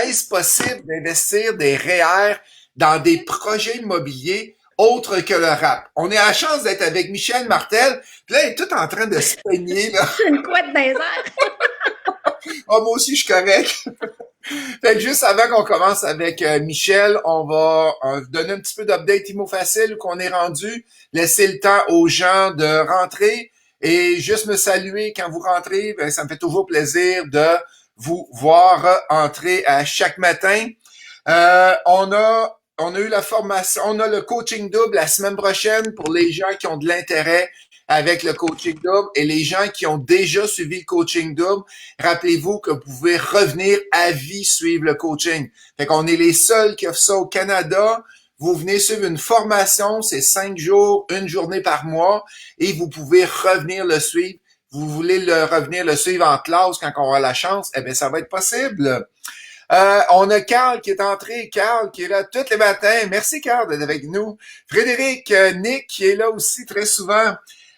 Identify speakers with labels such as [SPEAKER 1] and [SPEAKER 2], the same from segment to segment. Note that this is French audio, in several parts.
[SPEAKER 1] est-ce possible d'investir des REER dans des projets immobiliers autres que le rap? On a la chance d'être avec Michel Martel, puis là, il est tout en train de se peigner, là.
[SPEAKER 2] Une couette dans les airs.
[SPEAKER 1] Oh, moi aussi, je suis correct. Fait que juste avant qu'on commence avec Michel, on va donner un petit peu d'update Imo Facile où qu'on est rendu, laisser le temps aux gens de rentrer et juste me saluer quand vous rentrez. Ben, ça me fait toujours plaisir de vous voir entrer à chaque matin. On a eu la formation, on a le coaching double la semaine prochaine pour les gens qui ont de l'intérêt avec le coaching double et les gens qui ont déjà suivi le coaching double. Rappelez-vous que vous pouvez revenir à vie suivre le coaching. Fait qu'on est les seuls qui offrent ça au Canada. Vous venez suivre une formation, c'est 5 jours, une journée par mois, et vous pouvez revenir le suivre. Vous voulez revenir le suivre en classe quand on aura la chance, eh bien, ça va être possible. On a Carl qui est entré, Carl qui est là tous les matins. Merci Carl d'être avec nous. Frédéric, Nick qui est là aussi très souvent.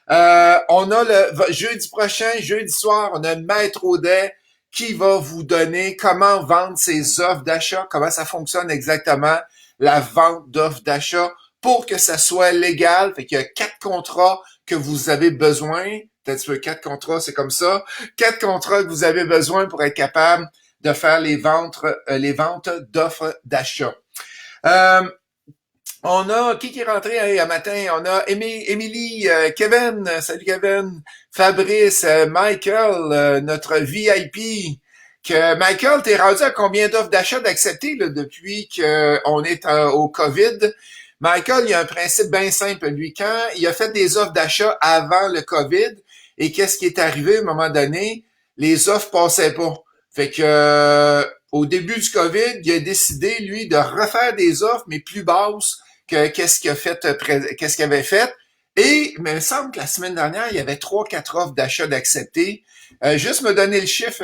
[SPEAKER 1] On a le jeudi prochain, jeudi soir, on a Maître Audet qui va vous donner comment vendre ses offres d'achat, comment ça fonctionne exactement, la vente d'offres d'achat pour que ça soit légal. Fait qu'il y a 4 contrats que vous avez besoin. Peut-être que 4 contrats, c'est comme ça. 4 contrats que vous avez besoin pour être capable de faire les ventes d'offres d'achat. Euh, on a, qui est rentré un matin? On a Émilie, Kevin, salut Kevin, Fabrice, Michael, notre VIP. Michael, t'es rendu à combien d'offres d'achat d'accepter depuis qu'on est au COVID? Michael, il a un principe bien simple, lui. Quand il a fait des offres d'achat avant le COVID, et qu'est-ce qui est arrivé à un moment donné? Les offres passaient pas. Fait que au début du COVID, il a décidé, lui, de refaire des offres, mais plus basses que qu'est-ce qu'il avait fait. Et mais il me semble que la semaine dernière, il y avait 3-4 offres d'achat d'accepter. Juste me donner le chiffre,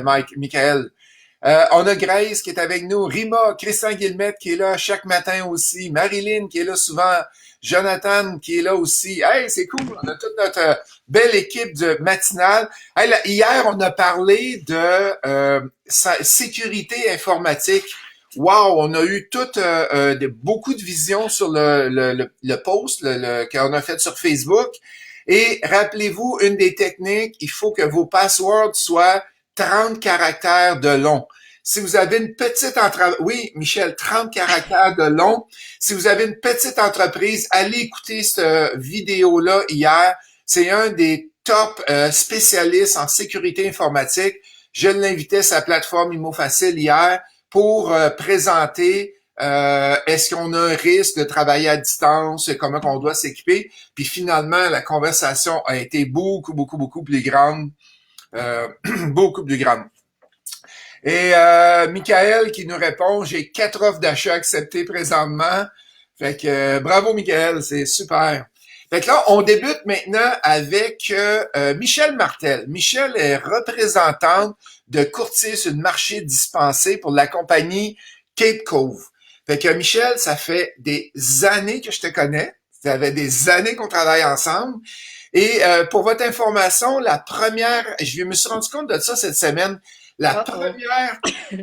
[SPEAKER 1] Michael. On a Grace qui est avec nous, Rima, Christian Guillemette qui est là chaque matin aussi, Marilyn qui est là souvent, Jonathan qui est là aussi. Hey, c'est cool, on a toute notre belle équipe de matinale. Hey, là, hier, on a parlé de sécurité informatique. Wow, on a eu beaucoup de visions sur le post qu'on a fait sur Facebook. Et rappelez-vous, une des techniques, il faut que vos passwords soient 30 caractères de long. Si vous avez une petite entreprise, oui, Michel, 30 caractères de long. Si vous avez une petite entreprise, allez écouter cette vidéo-là hier. C'est un des top spécialistes en sécurité informatique. Je l'invitais à sa plateforme ImoFacile hier pour présenter est-ce qu'on a un risque de travailler à distance, comment on doit s'équiper. Puis finalement, la conversation a été beaucoup plus grande. Beaucoup plus grande. Et Michael qui nous répond, j'ai 4 offres d'achat acceptées présentement. Fait que bravo Michael, c'est super. Fait que là, on débute maintenant avec Michel Martel. Michel est représentante de courtier sur le marché dispensé pour la compagnie Cape Cove. Fait que Michel, ça fait des années que je te connais. Ça fait des années qu'on travaille ensemble. Et pour votre information, je me suis rendu compte de ça cette semaine, la
[SPEAKER 2] Uh-oh.
[SPEAKER 1] première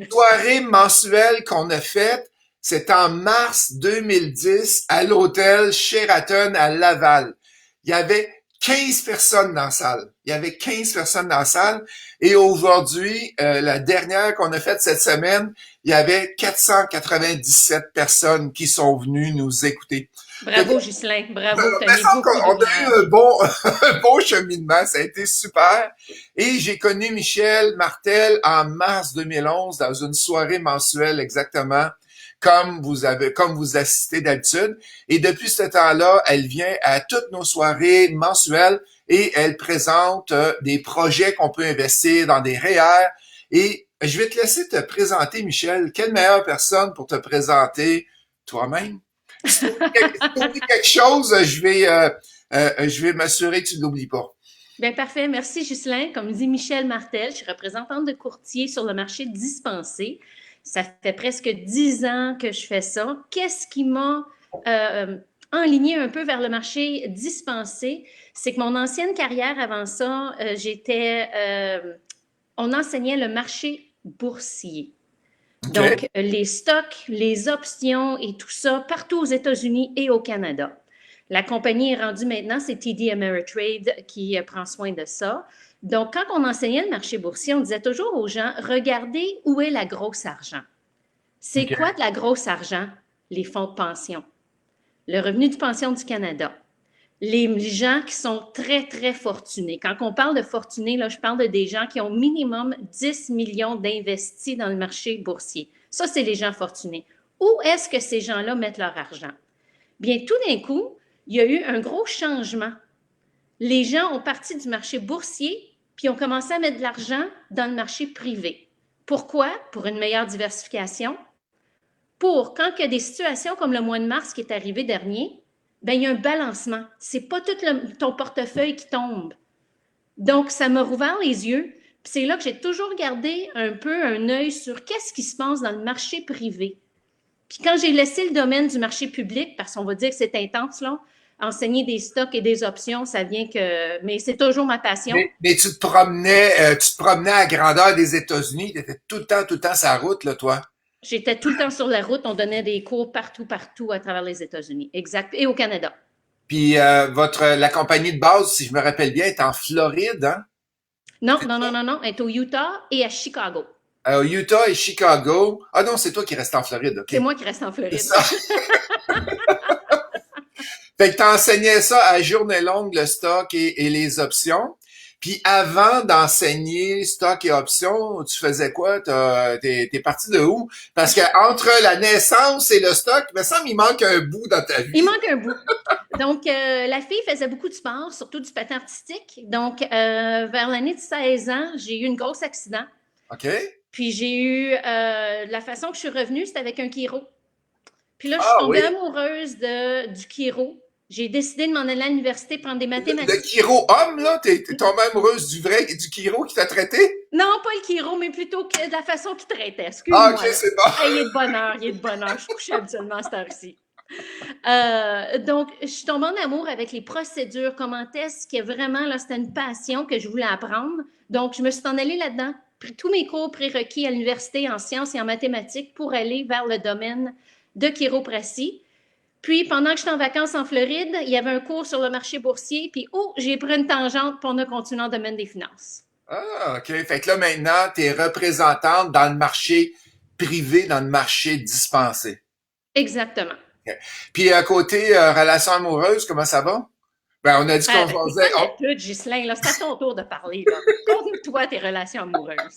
[SPEAKER 1] soirée mensuelle qu'on a faite, c'est en mars 2010 à l'hôtel Sheraton à Laval. Il y avait 15 personnes dans la salle. Il y avait 15 personnes dans la salle. Et aujourd'hui, la dernière qu'on a faite cette semaine, il y avait 497 personnes qui sont venues nous écouter.
[SPEAKER 2] Bravo, Ghislain. Bravo, tu as
[SPEAKER 1] Mais
[SPEAKER 2] mis
[SPEAKER 1] ça,
[SPEAKER 2] beaucoup
[SPEAKER 1] on a
[SPEAKER 2] d'ouvrage.
[SPEAKER 1] eu un bon, un bon cheminement, ça a été super. Et j'ai connu Michel Martel en mars 2011 dans une soirée mensuelle exactement comme vous assistez d'habitude. Et depuis ce temps-là, elle vient à toutes nos soirées mensuelles et elle présente des projets qu'on peut investir dans des REER. Et je vais te laisser te présenter, Michel. Quelle meilleure personne pour te présenter toi-même? Si tu oublies quelque chose, je vais m'assurer que tu ne l'oublies pas.
[SPEAKER 2] Bien, parfait. Merci, Ghislain. Comme dit Michel Martel, je suis représentante de courtier sur le marché dispensé. Ça fait presque 10 ans que je fais ça. Qu'est-ce qui m'a enligné un peu vers le marché dispensé? C'est que mon ancienne carrière avant ça, on enseignait le marché boursier. Donc, les stocks, les options et tout ça, partout aux États-Unis et au Canada. La compagnie est rendue maintenant, c'est TD Ameritrade qui prend soin de ça. Donc, quand on enseignait le marché boursier, on disait toujours aux gens, regardez où est la grosse argent. C'est quoi de la grosse argent? Les fonds de pension, le revenu de pension du Canada. Les gens qui sont très, très fortunés. Quand on parle de fortunés, là, je parle de des gens qui ont minimum 10 millions d'investis dans le marché boursier. Ça, c'est les gens fortunés. Où est-ce que ces gens-là mettent leur argent? Bien, tout d'un coup, il y a eu un gros changement. Les gens ont parti du marché boursier, puis ont commencé à mettre de l'argent dans le marché privé. Pourquoi? Pour une meilleure diversification. Pour quand il y a des situations comme le mois de mars qui est arrivé dernier, ben, il y a un balancement. C'est pas tout ton portefeuille qui tombe. Donc, ça m'a rouvert les yeux. Puis c'est là que j'ai toujours gardé un peu un œil sur qu'est-ce qui se passe dans le marché privé. Puis quand j'ai laissé le domaine du marché public, parce qu'on va dire que c'est intense, là, enseigner des stocks et des options, ça vient que... Mais c'est toujours ma passion.
[SPEAKER 1] Mais tu te promenais à la grandeur des États-Unis, tu étais tout le temps sur la route, là, toi.
[SPEAKER 2] J'étais tout le temps sur la route. On donnait des cours partout à travers les États-Unis. Exact. Et au Canada.
[SPEAKER 1] Puis la compagnie de base, si je me rappelle bien, est en Floride, hein?
[SPEAKER 2] Non. Elle est au Utah et à Chicago.
[SPEAKER 1] Utah et Chicago. Ah non, c'est toi qui restes en Floride, OK.
[SPEAKER 2] C'est moi qui reste en
[SPEAKER 1] C'est
[SPEAKER 2] Floride.
[SPEAKER 1] ça. Fait que t'enseignais ça à journée longue, le stock et les options. Puis avant d'enseigner stock et options, tu faisais quoi? T'es parti de où? Parce que entre la naissance et le stock, il me semble qu'il manque un bout dans ta vie.
[SPEAKER 2] Il manque un bout. Donc, la fille faisait beaucoup de sport, surtout du patin artistique. Donc, vers l'année de 16 ans, j'ai eu un gros accident.
[SPEAKER 1] OK.
[SPEAKER 2] Puis j'ai eu, la façon que je suis revenue, c'était avec un chiro. Puis là, je suis
[SPEAKER 1] Ah
[SPEAKER 2] tombée
[SPEAKER 1] oui.
[SPEAKER 2] amoureuse du chiro. J'ai décidé de m'en aller à l'université prendre des
[SPEAKER 1] Le
[SPEAKER 2] mathématiques.
[SPEAKER 1] chiro homme, là, t'es tombée amoureuse du chiro qui t'a traité?
[SPEAKER 2] Non, pas le chiro, mais plutôt que de la façon qu'il traitait.
[SPEAKER 1] Ah,
[SPEAKER 2] Excuse-moi.
[SPEAKER 1] OK,
[SPEAKER 2] Là.
[SPEAKER 1] c'est bon.
[SPEAKER 2] Hey, il est de bonne heure. Je suis couchée habituellement à cette heure-ci. Donc, je suis tombée en amour avec les procédures. Comment est-ce que vraiment, là, c'était une passion que je voulais apprendre. Donc, je me suis en allée là-dedans, pris tous mes cours prérequis à l'université en sciences et en mathématiques pour aller vers le domaine de chiropratie. Puis, pendant que j'étais en vacances en Floride, il y avait un cours sur le marché boursier. Puis, j'ai pris une tangente pour on a continué dans le domaine des finances.
[SPEAKER 1] Ah, OK. Fait que là, maintenant, t'es représentante dans le marché privé, dans le marché dispensé.
[SPEAKER 2] Exactement.
[SPEAKER 1] OK. Puis, à côté relation amoureuse, comment ça va? Ben, on a dit qu'on
[SPEAKER 2] Ben, tu
[SPEAKER 1] faisait...
[SPEAKER 2] connais tout, Ghislain, là. C'est à ton tour de parler, là. Conte-toi tes relations amoureuses.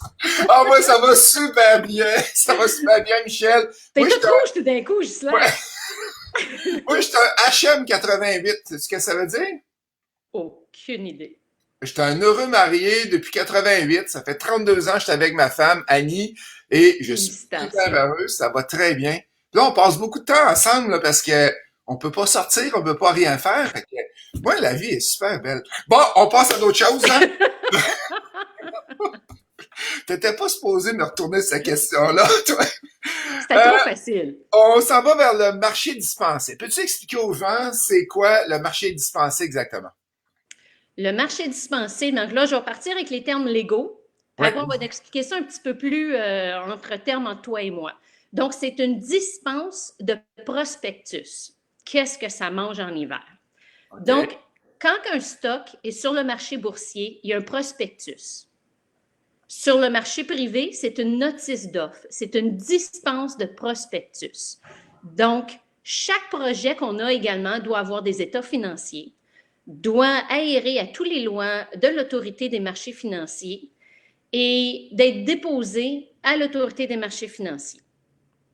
[SPEAKER 1] Ah, moi, ça va super bien. Ça va super bien, Michel.
[SPEAKER 2] T'es
[SPEAKER 1] Moi,
[SPEAKER 2] tout rouge tout d'un coup, Ghislain.
[SPEAKER 1] Ouais. Moi, j'étais un HM 88. C'est ce que ça veut dire?
[SPEAKER 2] Aucune idée.
[SPEAKER 1] J'étais un heureux marié depuis 88. Ça fait 32 ans que j'étais avec ma femme, Annie, et je suis super heureux. Ça va très bien. Là, on passe beaucoup de temps ensemble, là, parce que on peut pas sortir, on peut pas rien faire. Fait que, moi, la vie est super belle. Bon, on passe à d'autres choses, hein? T'étais pas supposé me retourner cette question-là, toi.
[SPEAKER 2] C'était trop facile.
[SPEAKER 1] On s'en va vers le marché dispensé. Peux-tu expliquer aux gens c'est quoi le marché dispensé exactement?
[SPEAKER 2] Le marché dispensé, donc là, je vais partir avec les termes légaux. Puis après, on va expliquer ça un petit peu plus entre termes entre toi et moi. Donc, c'est une dispense de prospectus. Qu'est-ce que ça mange en hiver? Okay. Donc, quand un stock est sur le marché boursier, il y a un prospectus. Sur le marché privé, c'est une notice d'offre. C'est une dispense de prospectus. Donc, chaque projet qu'on a également doit avoir des états financiers, doit aérer à tous les lois de l'autorité des marchés financiers et d'être déposé à l'autorité des marchés financiers.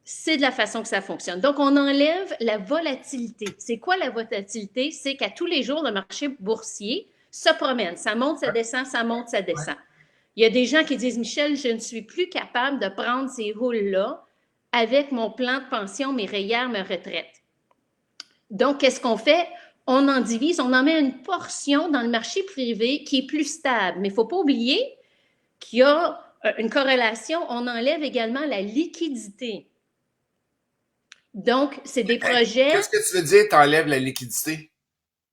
[SPEAKER 2] C'est de la façon que ça fonctionne. Donc, on enlève la volatilité. C'est quoi la volatilité? C'est qu'à tous les jours, le marché boursier se promène. Ça monte, ça descend, ça monte, ça descend. Il y a des gens qui disent, Michel, je ne suis plus capable de prendre ces roules-là avec mon plan de pension, mes REER, ma retraite. Donc, qu'est-ce qu'on fait? On en divise, on en met une portion dans le marché privé qui est plus stable. Mais il ne faut pas oublier qu'il y a une corrélation. On enlève également la liquidité. Donc, c'est des projets...
[SPEAKER 1] Qu'est-ce que tu veux dire, t'enlèves la liquidité?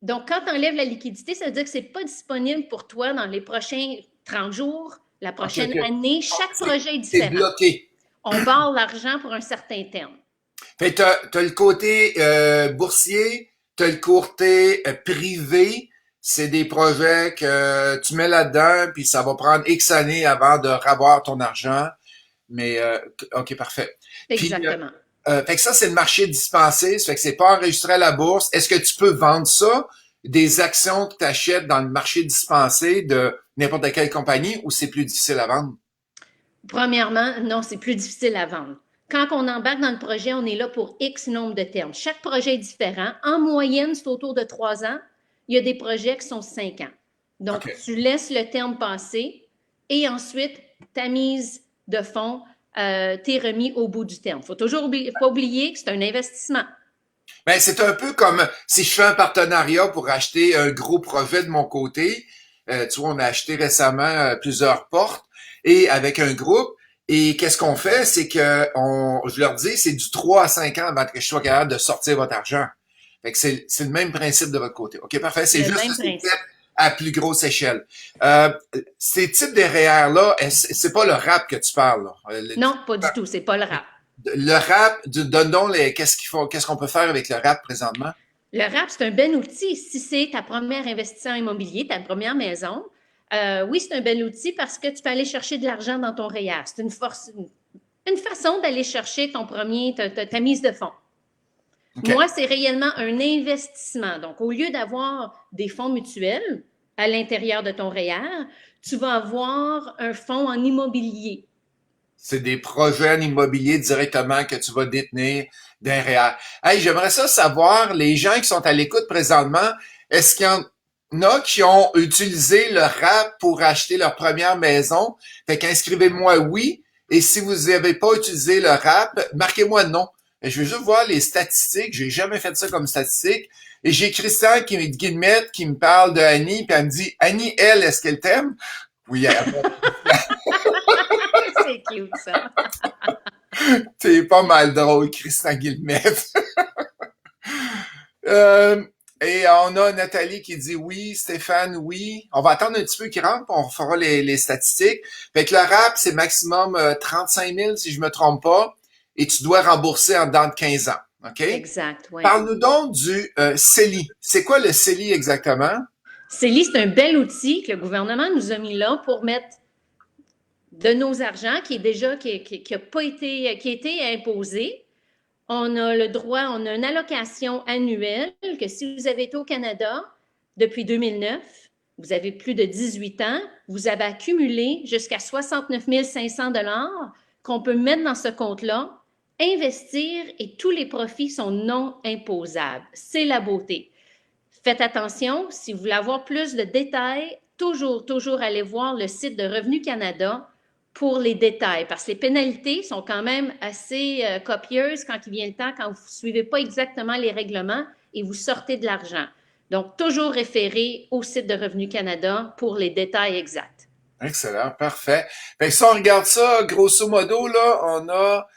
[SPEAKER 2] Donc, quand tu enlèves la liquidité, ça veut dire que ce n'est pas disponible pour toi dans les prochains 30 jours, la prochaine année. Chaque projet est différent.
[SPEAKER 1] C'est bloqué.
[SPEAKER 2] On barre l'argent pour un certain terme.
[SPEAKER 1] Fait que t'as le côté boursier, t'as le côté privé. C'est des projets que tu mets là-dedans, puis ça va prendre X années avant de ravoir ton argent. Mais OK, parfait. Puis
[SPEAKER 2] Exactement.
[SPEAKER 1] fait que ça, c'est le marché dispensé, ça fait que c'est pas enregistré à la bourse. Est-ce que tu peux vendre ça, des actions que tu achètes dans le marché dispensé de n'importe quelle compagnie, ou c'est plus difficile à vendre?
[SPEAKER 2] Premièrement, non, c'est plus difficile à vendre. Quand on embarque dans le projet, on est là pour X nombre de termes. Chaque projet est différent. En moyenne, c'est autour de 3 ans. Il y a des projets qui sont 5 ans. Donc,
[SPEAKER 1] OK.
[SPEAKER 2] tu laisses le terme passer et ensuite, ta mise de fonds t'es remis au bout du terme. Il faut toujours pas oublier que c'est un investissement.
[SPEAKER 1] Ben, c'est un peu comme si je fais un partenariat pour acheter un gros projet de mon côté. Tu vois, on a acheté récemment plusieurs portes et avec un groupe. Et qu'est-ce qu'on fait? C'est que je leur dis, c'est du 3 à 5 ans avant que je sois capable de sortir votre argent. Fait que c'est le même principe de votre côté. OK, parfait. C'est
[SPEAKER 2] Le
[SPEAKER 1] juste que
[SPEAKER 2] même
[SPEAKER 1] c'est fait
[SPEAKER 2] principe.
[SPEAKER 1] à plus grosse échelle. Euh, Ces types de REER-là, c'est pas le rap que tu parles, là.
[SPEAKER 2] Non, pas du tout. C'est pas le rap.
[SPEAKER 1] Le rap, donne donc qu'est-ce qu'il faut, qu'est-ce qu'on peut faire avec le rap présentement?
[SPEAKER 2] Le RAP, c'est un bel outil si c'est ta première investissement immobilier, ta première maison. Oui, c'est un bel outil parce que tu peux aller chercher de l'argent dans ton REER. C'est une façon d'aller chercher ton premier, ta mise de fonds.
[SPEAKER 1] OK.
[SPEAKER 2] Moi, c'est réellement un investissement. Donc, au lieu d'avoir des fonds mutuels à l'intérieur de ton REER, tu vas avoir un fonds en immobilier.
[SPEAKER 1] C'est des projets en immobilier directement que tu vas détenir derrière. Hey, j'aimerais ça savoir, les gens qui sont à l'écoute présentement, est-ce qu'il y en a qui ont utilisé le rap pour acheter leur première maison? Fait qu'inscrivez-moi oui. Et si vous n'avez pas utilisé le rap, marquez-moi non. Je veux juste voir les statistiques. J'ai jamais fait ça comme statistique. Et j'ai Christian Guillemette qui me parle de Annie, puis elle me dit, Annie, elle, est-ce qu'elle t'aime? Oui, elle.
[SPEAKER 2] C'est cute, ça.
[SPEAKER 1] T'es pas mal drôle, Christian Guillemette. Euh, et on a Nathalie qui dit oui, Stéphane, oui. On va attendre un petit peu qu'il rentre, puis on fera les statistiques. Fait que le rap, c'est maximum 35 000, si je me trompe pas, et tu dois rembourser en dedans de 15 ans. OK?
[SPEAKER 2] Exact, oui.
[SPEAKER 1] Parle-nous donc du CELI. C'est quoi le CELI exactement?
[SPEAKER 2] CELI, c'est un bel outil que le gouvernement nous a mis là pour mettre de nos argents qui a pas été, qui a été imposé. On a le droit, on a une allocation annuelle que si vous avez été au Canada depuis 2009, vous avez plus de 18 ans, vous avez accumulé jusqu'à 69 500 qu'on peut mettre dans ce compte-là, investir et tous les profits sont non imposables. C'est la beauté. Faites attention, si vous voulez avoir plus de détails, toujours aller voir le site de Revenu Canada pour les détails, parce que les pénalités sont quand même assez copieuses quand il vient le temps, quand vous ne suivez pas exactement les règlements et vous sortez de l'argent. Donc, toujours référer au site de Revenu Canada pour les détails exacts.
[SPEAKER 1] Excellent, parfait. Fait que si on regarde ça, grosso modo, là, on a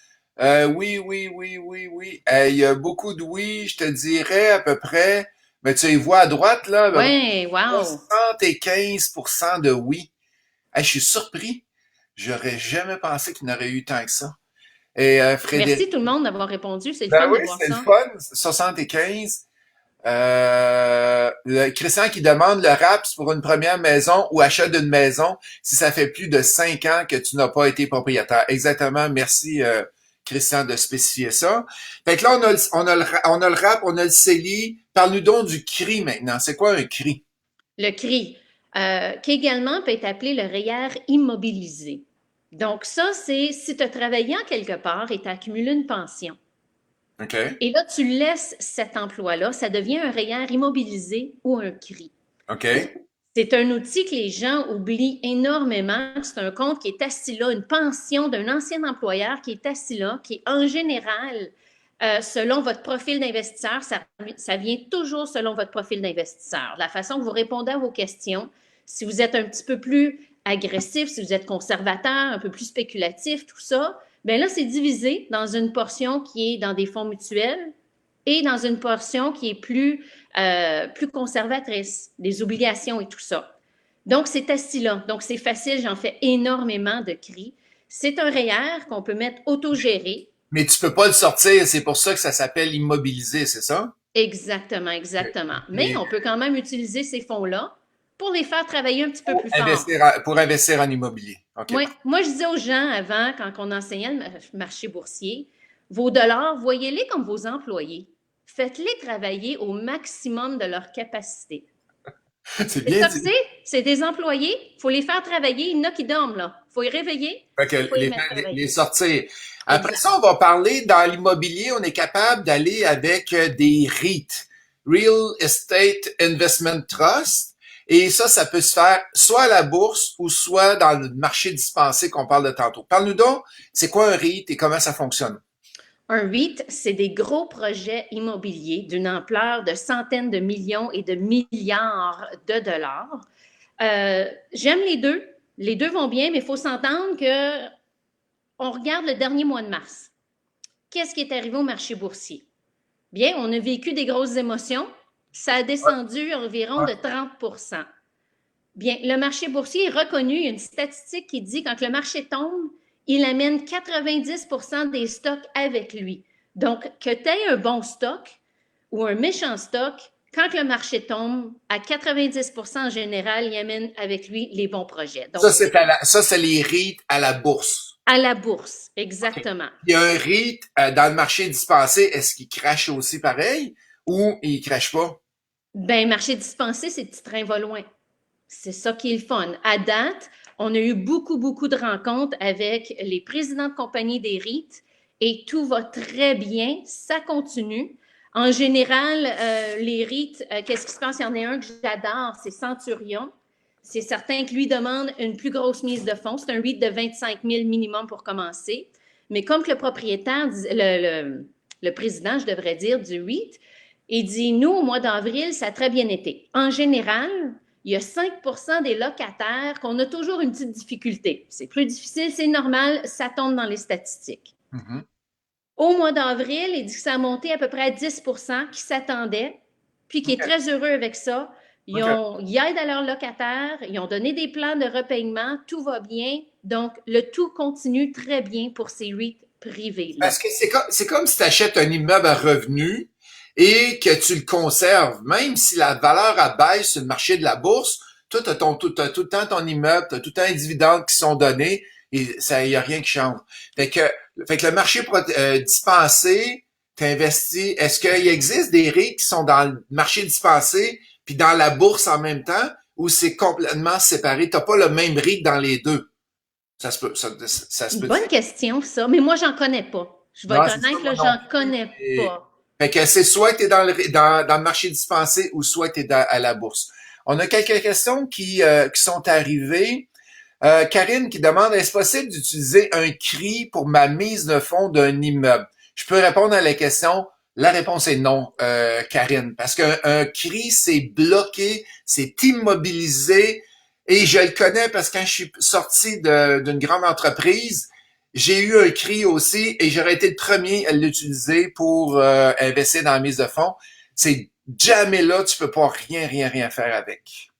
[SPEAKER 1] oui, oui, oui, oui, oui. Il y a beaucoup de oui, je te dirais à peu près. Mais tu les vois à droite, là, à peu près
[SPEAKER 2] Oui, wow!
[SPEAKER 1] 75% de oui. Hey, je suis surpris. J'aurais jamais pensé qu'il n'aurait eu tant que ça. Et
[SPEAKER 2] Merci
[SPEAKER 1] Frédéric,
[SPEAKER 2] tout le monde d'avoir répondu. C'est le
[SPEAKER 1] ben
[SPEAKER 2] fun
[SPEAKER 1] oui,
[SPEAKER 2] de voir
[SPEAKER 1] c'est le
[SPEAKER 2] ça.
[SPEAKER 1] fun, 75. Christian qui demande le RAPS pour une première maison ou achat d'une maison si ça fait plus de 5 ans que tu n'as pas été propriétaire. Exactement, merci Christian de spécifier ça. Fait que là, on a le RAP, on a le CELI. Parle-nous donc du CRI maintenant. C'est quoi un CRI?
[SPEAKER 2] Le CRI, qui également peut être appelé le REER immobilisé. Donc ça, c'est si tu as travaillé en quelque part et tu as accumulé une pension.
[SPEAKER 1] OK.
[SPEAKER 2] Et là, tu laisses cet emploi-là, ça devient un REER immobilisé ou un CRI.
[SPEAKER 1] OK.
[SPEAKER 2] C'est un outil que les gens oublient énormément. C'est un compte qui est assis là, une pension d'un ancien employeur qui est assis là, qui est en général, selon votre profil d'investisseur, ça vient toujours selon votre profil d'investisseur. La façon que vous répondez à vos questions, si vous êtes un petit peu plus agressif, si vous êtes conservateur, un peu plus spéculatif, tout ça, bien là, c'est divisé dans une portion qui est dans des fonds mutuels et dans une portion qui est plus conservatrice, des obligations et tout ça. Donc, c'est assis là. Donc, c'est facile, j'en fais énormément de CRI. C'est un REER qu'on peut mettre autogéré.
[SPEAKER 1] Mais tu peux pas le sortir, c'est pour ça que ça s'appelle immobilisé, c'est ça?
[SPEAKER 2] Exactement, exactement. Mais
[SPEAKER 1] Et
[SPEAKER 2] on peut quand même utiliser ces fonds-là pour les faire travailler un petit peu plus fort.
[SPEAKER 1] pour investir en immobilier. OK.
[SPEAKER 2] Moi, je disais aux gens avant, quand on enseignait le marché boursier, vos dollars, voyez-les comme vos employés. Faites-les travailler au maximum de leur capacité.
[SPEAKER 1] C'est
[SPEAKER 2] C'est
[SPEAKER 1] bien
[SPEAKER 2] ça que
[SPEAKER 1] dit.
[SPEAKER 2] c'est des employés, il faut les faire travailler, il y en a qui dorment là. Il faut les réveiller,
[SPEAKER 1] Fait
[SPEAKER 2] il
[SPEAKER 1] que
[SPEAKER 2] faut les mettre
[SPEAKER 1] les
[SPEAKER 2] travailler.
[SPEAKER 1] sortir. Après
[SPEAKER 2] Exact.
[SPEAKER 1] ça, on va parler dans l'immobilier, on est capable d'aller avec des REIT, Real Estate Investment Trust. Et ça peut se faire soit à la bourse ou soit dans le marché dispensé qu'on parle de tantôt. Parle-nous donc, c'est quoi un REIT et comment ça fonctionne?
[SPEAKER 2] Un REIT, c'est des gros projets immobiliers d'une ampleur de centaines de millions et de milliards de dollars. J'aime les deux. Les deux vont bien, mais il faut s'entendre que on regarde le dernier mois de mars. Qu'est-ce qui est arrivé au marché boursier? Bien, on a vécu des grosses émotions. Ça a descendu environ de 30. Bien, le marché boursier est reconnu. Il y a une statistique qui dit que quand le marché tombe, il amène 90 des stocks avec lui. Donc, que tu aies un bon stock ou un méchant stock, quand le marché tombe, à 90 en général, il amène avec lui les bons projets. Donc,
[SPEAKER 1] Ça, c'est les REIT à la bourse.
[SPEAKER 2] à la bourse,
[SPEAKER 1] OK.
[SPEAKER 2] exactement.
[SPEAKER 1] Il y a un REIT dans le marché dispensé, est-ce qu'il crache aussi pareil ou il crache pas?
[SPEAKER 2] Ben, marché dispensé, c'est petit train va loin. C'est ça qui est le fun. À date, on a eu beaucoup, beaucoup de rencontres avec les présidents de compagnie des REIT et tout va très bien. Ça continue. En général, les REIT, qu'est-ce qui se passe? Il y en a un que j'adore, c'est Centurion. C'est certain que lui demande une plus grosse mise de fonds. C'est un REIT de 25 000 minimum pour commencer. Mais comme que le propriétaire, le président, je devrais dire, du REIT, il dit, nous, au mois d'avril, ça a très bien été. En général, il y a 5 des locataires qu'on a toujours une petite difficulté. C'est plus difficile, c'est normal, ça tombe dans les statistiques.
[SPEAKER 1] Mhm.
[SPEAKER 2] Au mois d'avril, il dit que ça a monté à peu près à 10 qui s'attendaient, puis qui est
[SPEAKER 1] OK.
[SPEAKER 2] très heureux avec ça.
[SPEAKER 1] OK.
[SPEAKER 2] Ils aident à leurs locataires, ils ont donné des plans de repaiement, tout va bien. Donc, le tout continue très bien pour ces REIT privés-là.
[SPEAKER 1] Parce que c'est comme si tu achètes un immeuble à revenu et que tu le conserves. Même si la valeur abaisse sur le marché de la bourse, toi, t'as tout le temps ton immeuble, tu as tout le temps les dividendes qui sont donnés et ça, y a rien qui change. Fait que, fait que le marché dispensé, t'investis. Est-ce qu'il existe des REIT qui sont dans le marché dispensé puis dans la bourse en même temps ou c'est complètement séparé? T'as pas le même REIT dans les deux. Ça se
[SPEAKER 2] Une
[SPEAKER 1] peut.
[SPEAKER 2] bonne question, ça, mais moi, j'en connais pas. Je vais
[SPEAKER 1] Non,
[SPEAKER 2] être
[SPEAKER 1] c'est ça,
[SPEAKER 2] honnête,
[SPEAKER 1] moi
[SPEAKER 2] là,
[SPEAKER 1] non
[SPEAKER 2] j'en
[SPEAKER 1] plus.
[SPEAKER 2] connais pas.
[SPEAKER 1] Fait que c'est soit que tu es dans le marché dispensé ou soit tu es à la bourse. On a quelques questions qui sont arrivées. Karine qui demande, est-ce possible d'utiliser un CRI pour ma mise de fonds d'un immeuble? Je peux répondre à la question. La réponse est non, Karine, parce qu'un CRI, c'est bloqué, c'est immobilisé, et je le connais parce que quand je suis sorti d'une grande entreprise, j'ai eu un CRI aussi, et j'aurais été le premier à l'utiliser pour investir dans la mise de fonds. C'est jamais là, tu peux pas rien faire avec.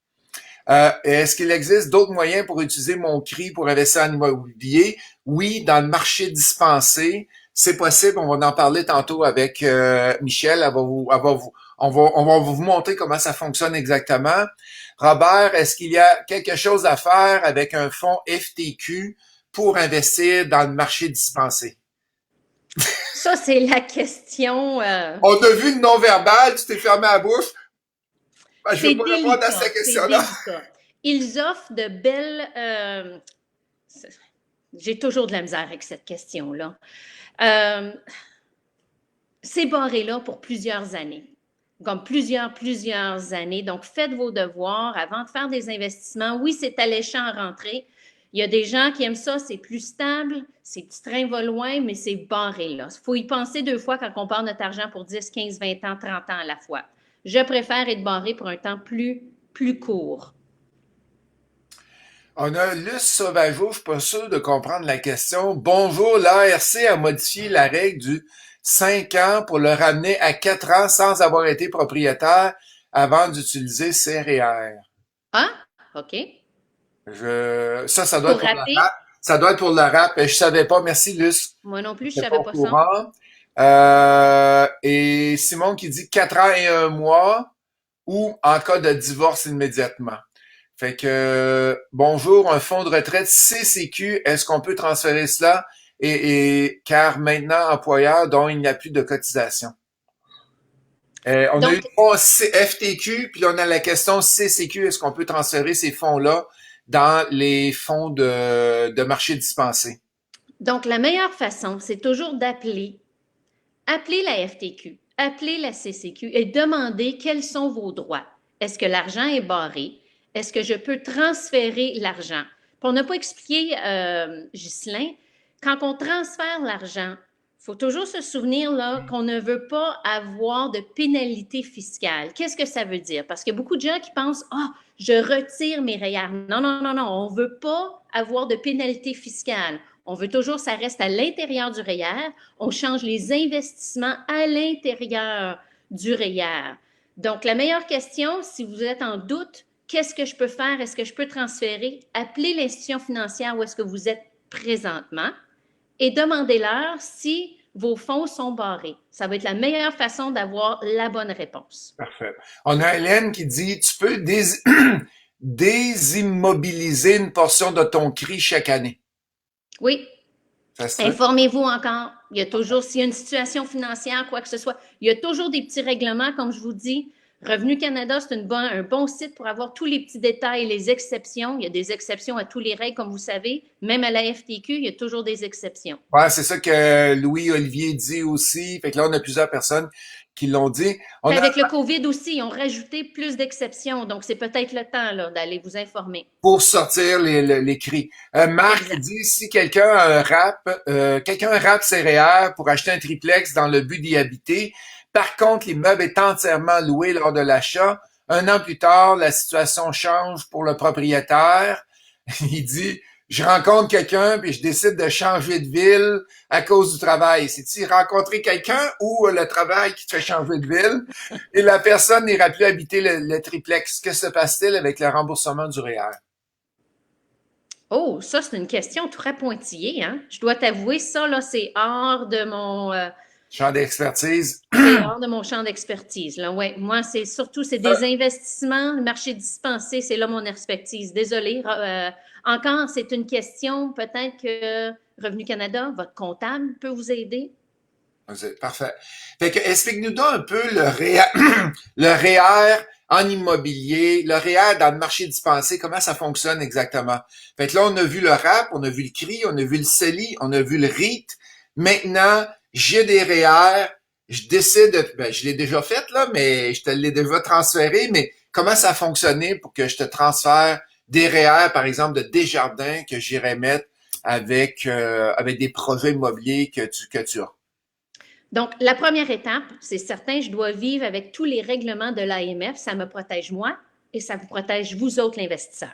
[SPEAKER 1] Est-ce qu'il existe d'autres moyens pour utiliser mon CRI pour investir en immobilier? Oui, dans le marché dispensé, c'est possible. On va en parler tantôt avec Michel. On va vous montrer comment ça fonctionne exactement. Robert, est-ce qu'il y a quelque chose à faire avec un fonds FTQ pour investir dans le marché dispensé?
[SPEAKER 2] Ça, c'est la question.
[SPEAKER 1] On a vu le non-verbal, tu t'es fermé la bouche. Ben, je veux pas répondre à cette
[SPEAKER 2] C'est
[SPEAKER 1] question-là.
[SPEAKER 2] délicat. Ils offrent de belles. J'ai toujours de la misère avec cette question-là. Euh, c'est barré là pour plusieurs années. Comme plusieurs années. Donc, faites vos devoirs avant de faire des investissements. Oui, c'est alléchant à rentrer. Il y a des gens qui aiment ça, c'est plus stable, ces petits trains vont loin, mais c'est barré là. Il faut y penser deux fois quand on part notre argent pour 10, 15, 20 ans, 30 ans à la fois. Je préfère être barré pour un temps plus court.
[SPEAKER 1] On a Luce Sauvageau, je suis pas sûr de comprendre la question. Bonjour, l'ARC a modifié la règle du 5 ans pour le ramener à 4 ans sans avoir été propriétaire avant d'utiliser ses REER.
[SPEAKER 2] Ah, OK.
[SPEAKER 1] Ça doit
[SPEAKER 2] Pour
[SPEAKER 1] être pour la
[SPEAKER 2] rater,
[SPEAKER 1] date. Ça doit être pour le rap. Je savais pas. Merci, Luce.
[SPEAKER 2] Moi non plus, je
[SPEAKER 1] Je pas
[SPEAKER 2] savais
[SPEAKER 1] au
[SPEAKER 2] pas ça.
[SPEAKER 1] courant. Et Simon qui dit 4 ans et 1 mois ou en cas de divorce immédiatement. Fait que, bonjour, un fonds de retraite CCQ, est-ce qu'on peut transférer cela? Car maintenant, employeur dont il n'y a plus de cotisation. On a eu
[SPEAKER 2] Donc,
[SPEAKER 1] le fonds FTQ, puis là, on a la question CCQ, est-ce qu'on peut transférer ces fonds-là dans les fonds de marché dispensés?
[SPEAKER 2] donc, la meilleure façon, c'est toujours appeler la FTQ, appeler la CCQ et demander quels sont vos droits. Est-ce que l'argent est barré? Est-ce que je peux transférer l'argent? Puis on n'a pas expliqué, Ghislain, quand on transfère l'argent, il faut toujours se souvenir là qu'on ne veut pas avoir de pénalité fiscale. Qu'est-ce que ça veut dire? Parce qu'il y a beaucoup de gens qui pensent, ah, je retire mes REER. Non, non, non, non, on ne veut pas avoir de pénalité fiscale. On veut toujours, ça reste à l'intérieur du REER. On change les investissements à l'intérieur du REER. Donc, la meilleure question, si vous êtes en doute, qu'est-ce que je peux faire? Est-ce que je peux transférer? Appelez l'institution financière où est-ce que vous êtes présentement et demandez-leur si vos fonds sont barrés. Ça va être la meilleure façon d'avoir la bonne réponse.
[SPEAKER 1] Parfait. On a Hélène qui dit, tu peux désimmobiliser une portion de ton CRI chaque année.
[SPEAKER 2] Oui.
[SPEAKER 1] Ça se fait?
[SPEAKER 2] Informez-vous encore. Il y a toujours, s'il y a une situation financière, quoi que ce soit, il y a toujours des petits règlements, comme je vous dis. Revenu Canada, c'est un bon site pour avoir tous les petits détails, les exceptions. Il y a des exceptions à tous les règles, comme vous savez. Même à la FTQ, il y a toujours des exceptions.
[SPEAKER 1] Ouais, c'est ça que Louis-Olivier dit aussi. Fait que là, on a plusieurs personnes qui l'ont dit. On
[SPEAKER 2] Puis
[SPEAKER 1] a
[SPEAKER 2] avec le COVID aussi, ils ont rajouté plus d'exceptions. Donc, c'est peut-être le temps là, d'aller vous informer.
[SPEAKER 1] pour sortir les cris. Marc
[SPEAKER 2] Exact.
[SPEAKER 1] dit si quelqu'un rappe ses REER pour acheter un triplex dans le but d'y habiter. Par contre, l'immeuble est entièrement loué lors de l'achat. 1 an plus tard, la situation change pour le propriétaire. Il dit je rencontre quelqu'un puis je décide de changer de ville à cause du travail. C'est-tu rencontrer quelqu'un ou le travail qui te fait changer de ville? Et la personne n'ira plus habiter le triplex. Que se passe-t-il avec le remboursement du REER?
[SPEAKER 2] Oh, ça, c'est une question très pointillée, hein? Je dois t'avouer, ça, là, c'est hors de mon,
[SPEAKER 1] Champ d'expertise.
[SPEAKER 2] c'est hors de mon champ d'expertise. Là, ouais. Moi, c'est surtout c'est
[SPEAKER 1] Euh,
[SPEAKER 2] des investissements, le marché dispensé, c'est là mon expertise. Désolée. Encore, c'est une question, peut-être que Revenu Canada, votre comptable peut vous aider.
[SPEAKER 1] C'est parfait. Fait que explique-nous donc un peu le REER en immobilier, le REER dans le marché dispensé, comment ça fonctionne exactement. Fait que là, on a vu le RAP, on a vu le CRI, on a vu le CELI, on a vu le REIT. Maintenant, j'ai des REER, je décide, ben, je l'ai déjà fait là, mais je te l'ai déjà transféré, mais comment ça a fonctionné pour que je te transfère des REER, par exemple, de Desjardins que j'irais mettre avec des projets immobiliers que tu as.
[SPEAKER 2] Donc, la première étape, c'est certain, je dois vivre avec tous les règlements de l'AMF. Ça me protège moi et ça vous protège vous autres, l'investisseur.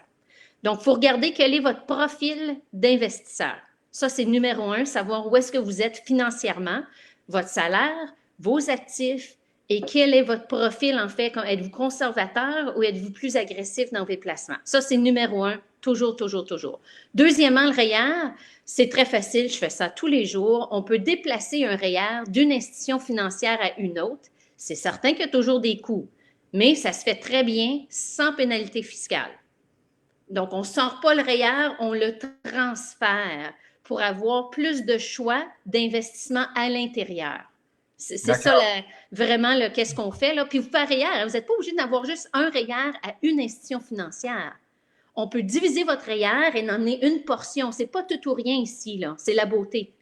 [SPEAKER 2] Donc, il faut regarder quel est votre profil d'investisseur. Ça, c'est numéro un, savoir où est-ce que vous êtes financièrement, votre salaire, vos actifs et quel est votre profil en fait. Êtes-vous conservateur ou êtes-vous plus agressif dans vos placements? Ça, c'est numéro un, toujours, toujours, toujours. Deuxièmement, le REER, c'est très facile, je fais ça tous les jours. On peut déplacer un REER d'une institution financière à une autre. C'est certain qu'il y a toujours des coûts, mais ça se fait très bien sans pénalité fiscale. Donc, on ne sort pas le REER, on le transfère pour avoir plus de choix d'investissement à l'intérieur. C'est ça
[SPEAKER 1] D'accord.
[SPEAKER 2] vraiment qu'est-ce qu'on fait. Là. Puis vous faites REER, vous n'êtes pas obligé d'avoir juste un REER à une institution financière. On peut diviser votre REER et en emmener une portion. C'est pas tout ou rien ici, là. C'est la beauté.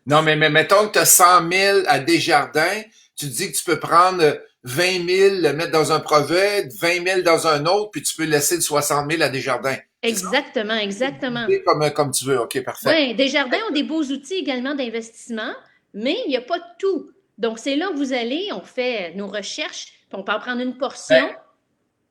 [SPEAKER 1] Non, mais mettons que tu as 100 000 à Desjardins, tu te dis que tu peux prendre 20 000, le mettre dans un projet, 20 000 dans un autre, puis tu peux laisser le 60 000 à Desjardins. C'est ça?
[SPEAKER 2] Exactement, exactement.
[SPEAKER 1] Comme tu veux. OK, parfait.
[SPEAKER 2] Oui, Desjardins ont des beaux outils également d'investissement, mais il n'y a pas de tout. Donc, c'est là que vous allez, on fait nos recherches, puis on peut en prendre une
[SPEAKER 1] Ben,
[SPEAKER 2] portion.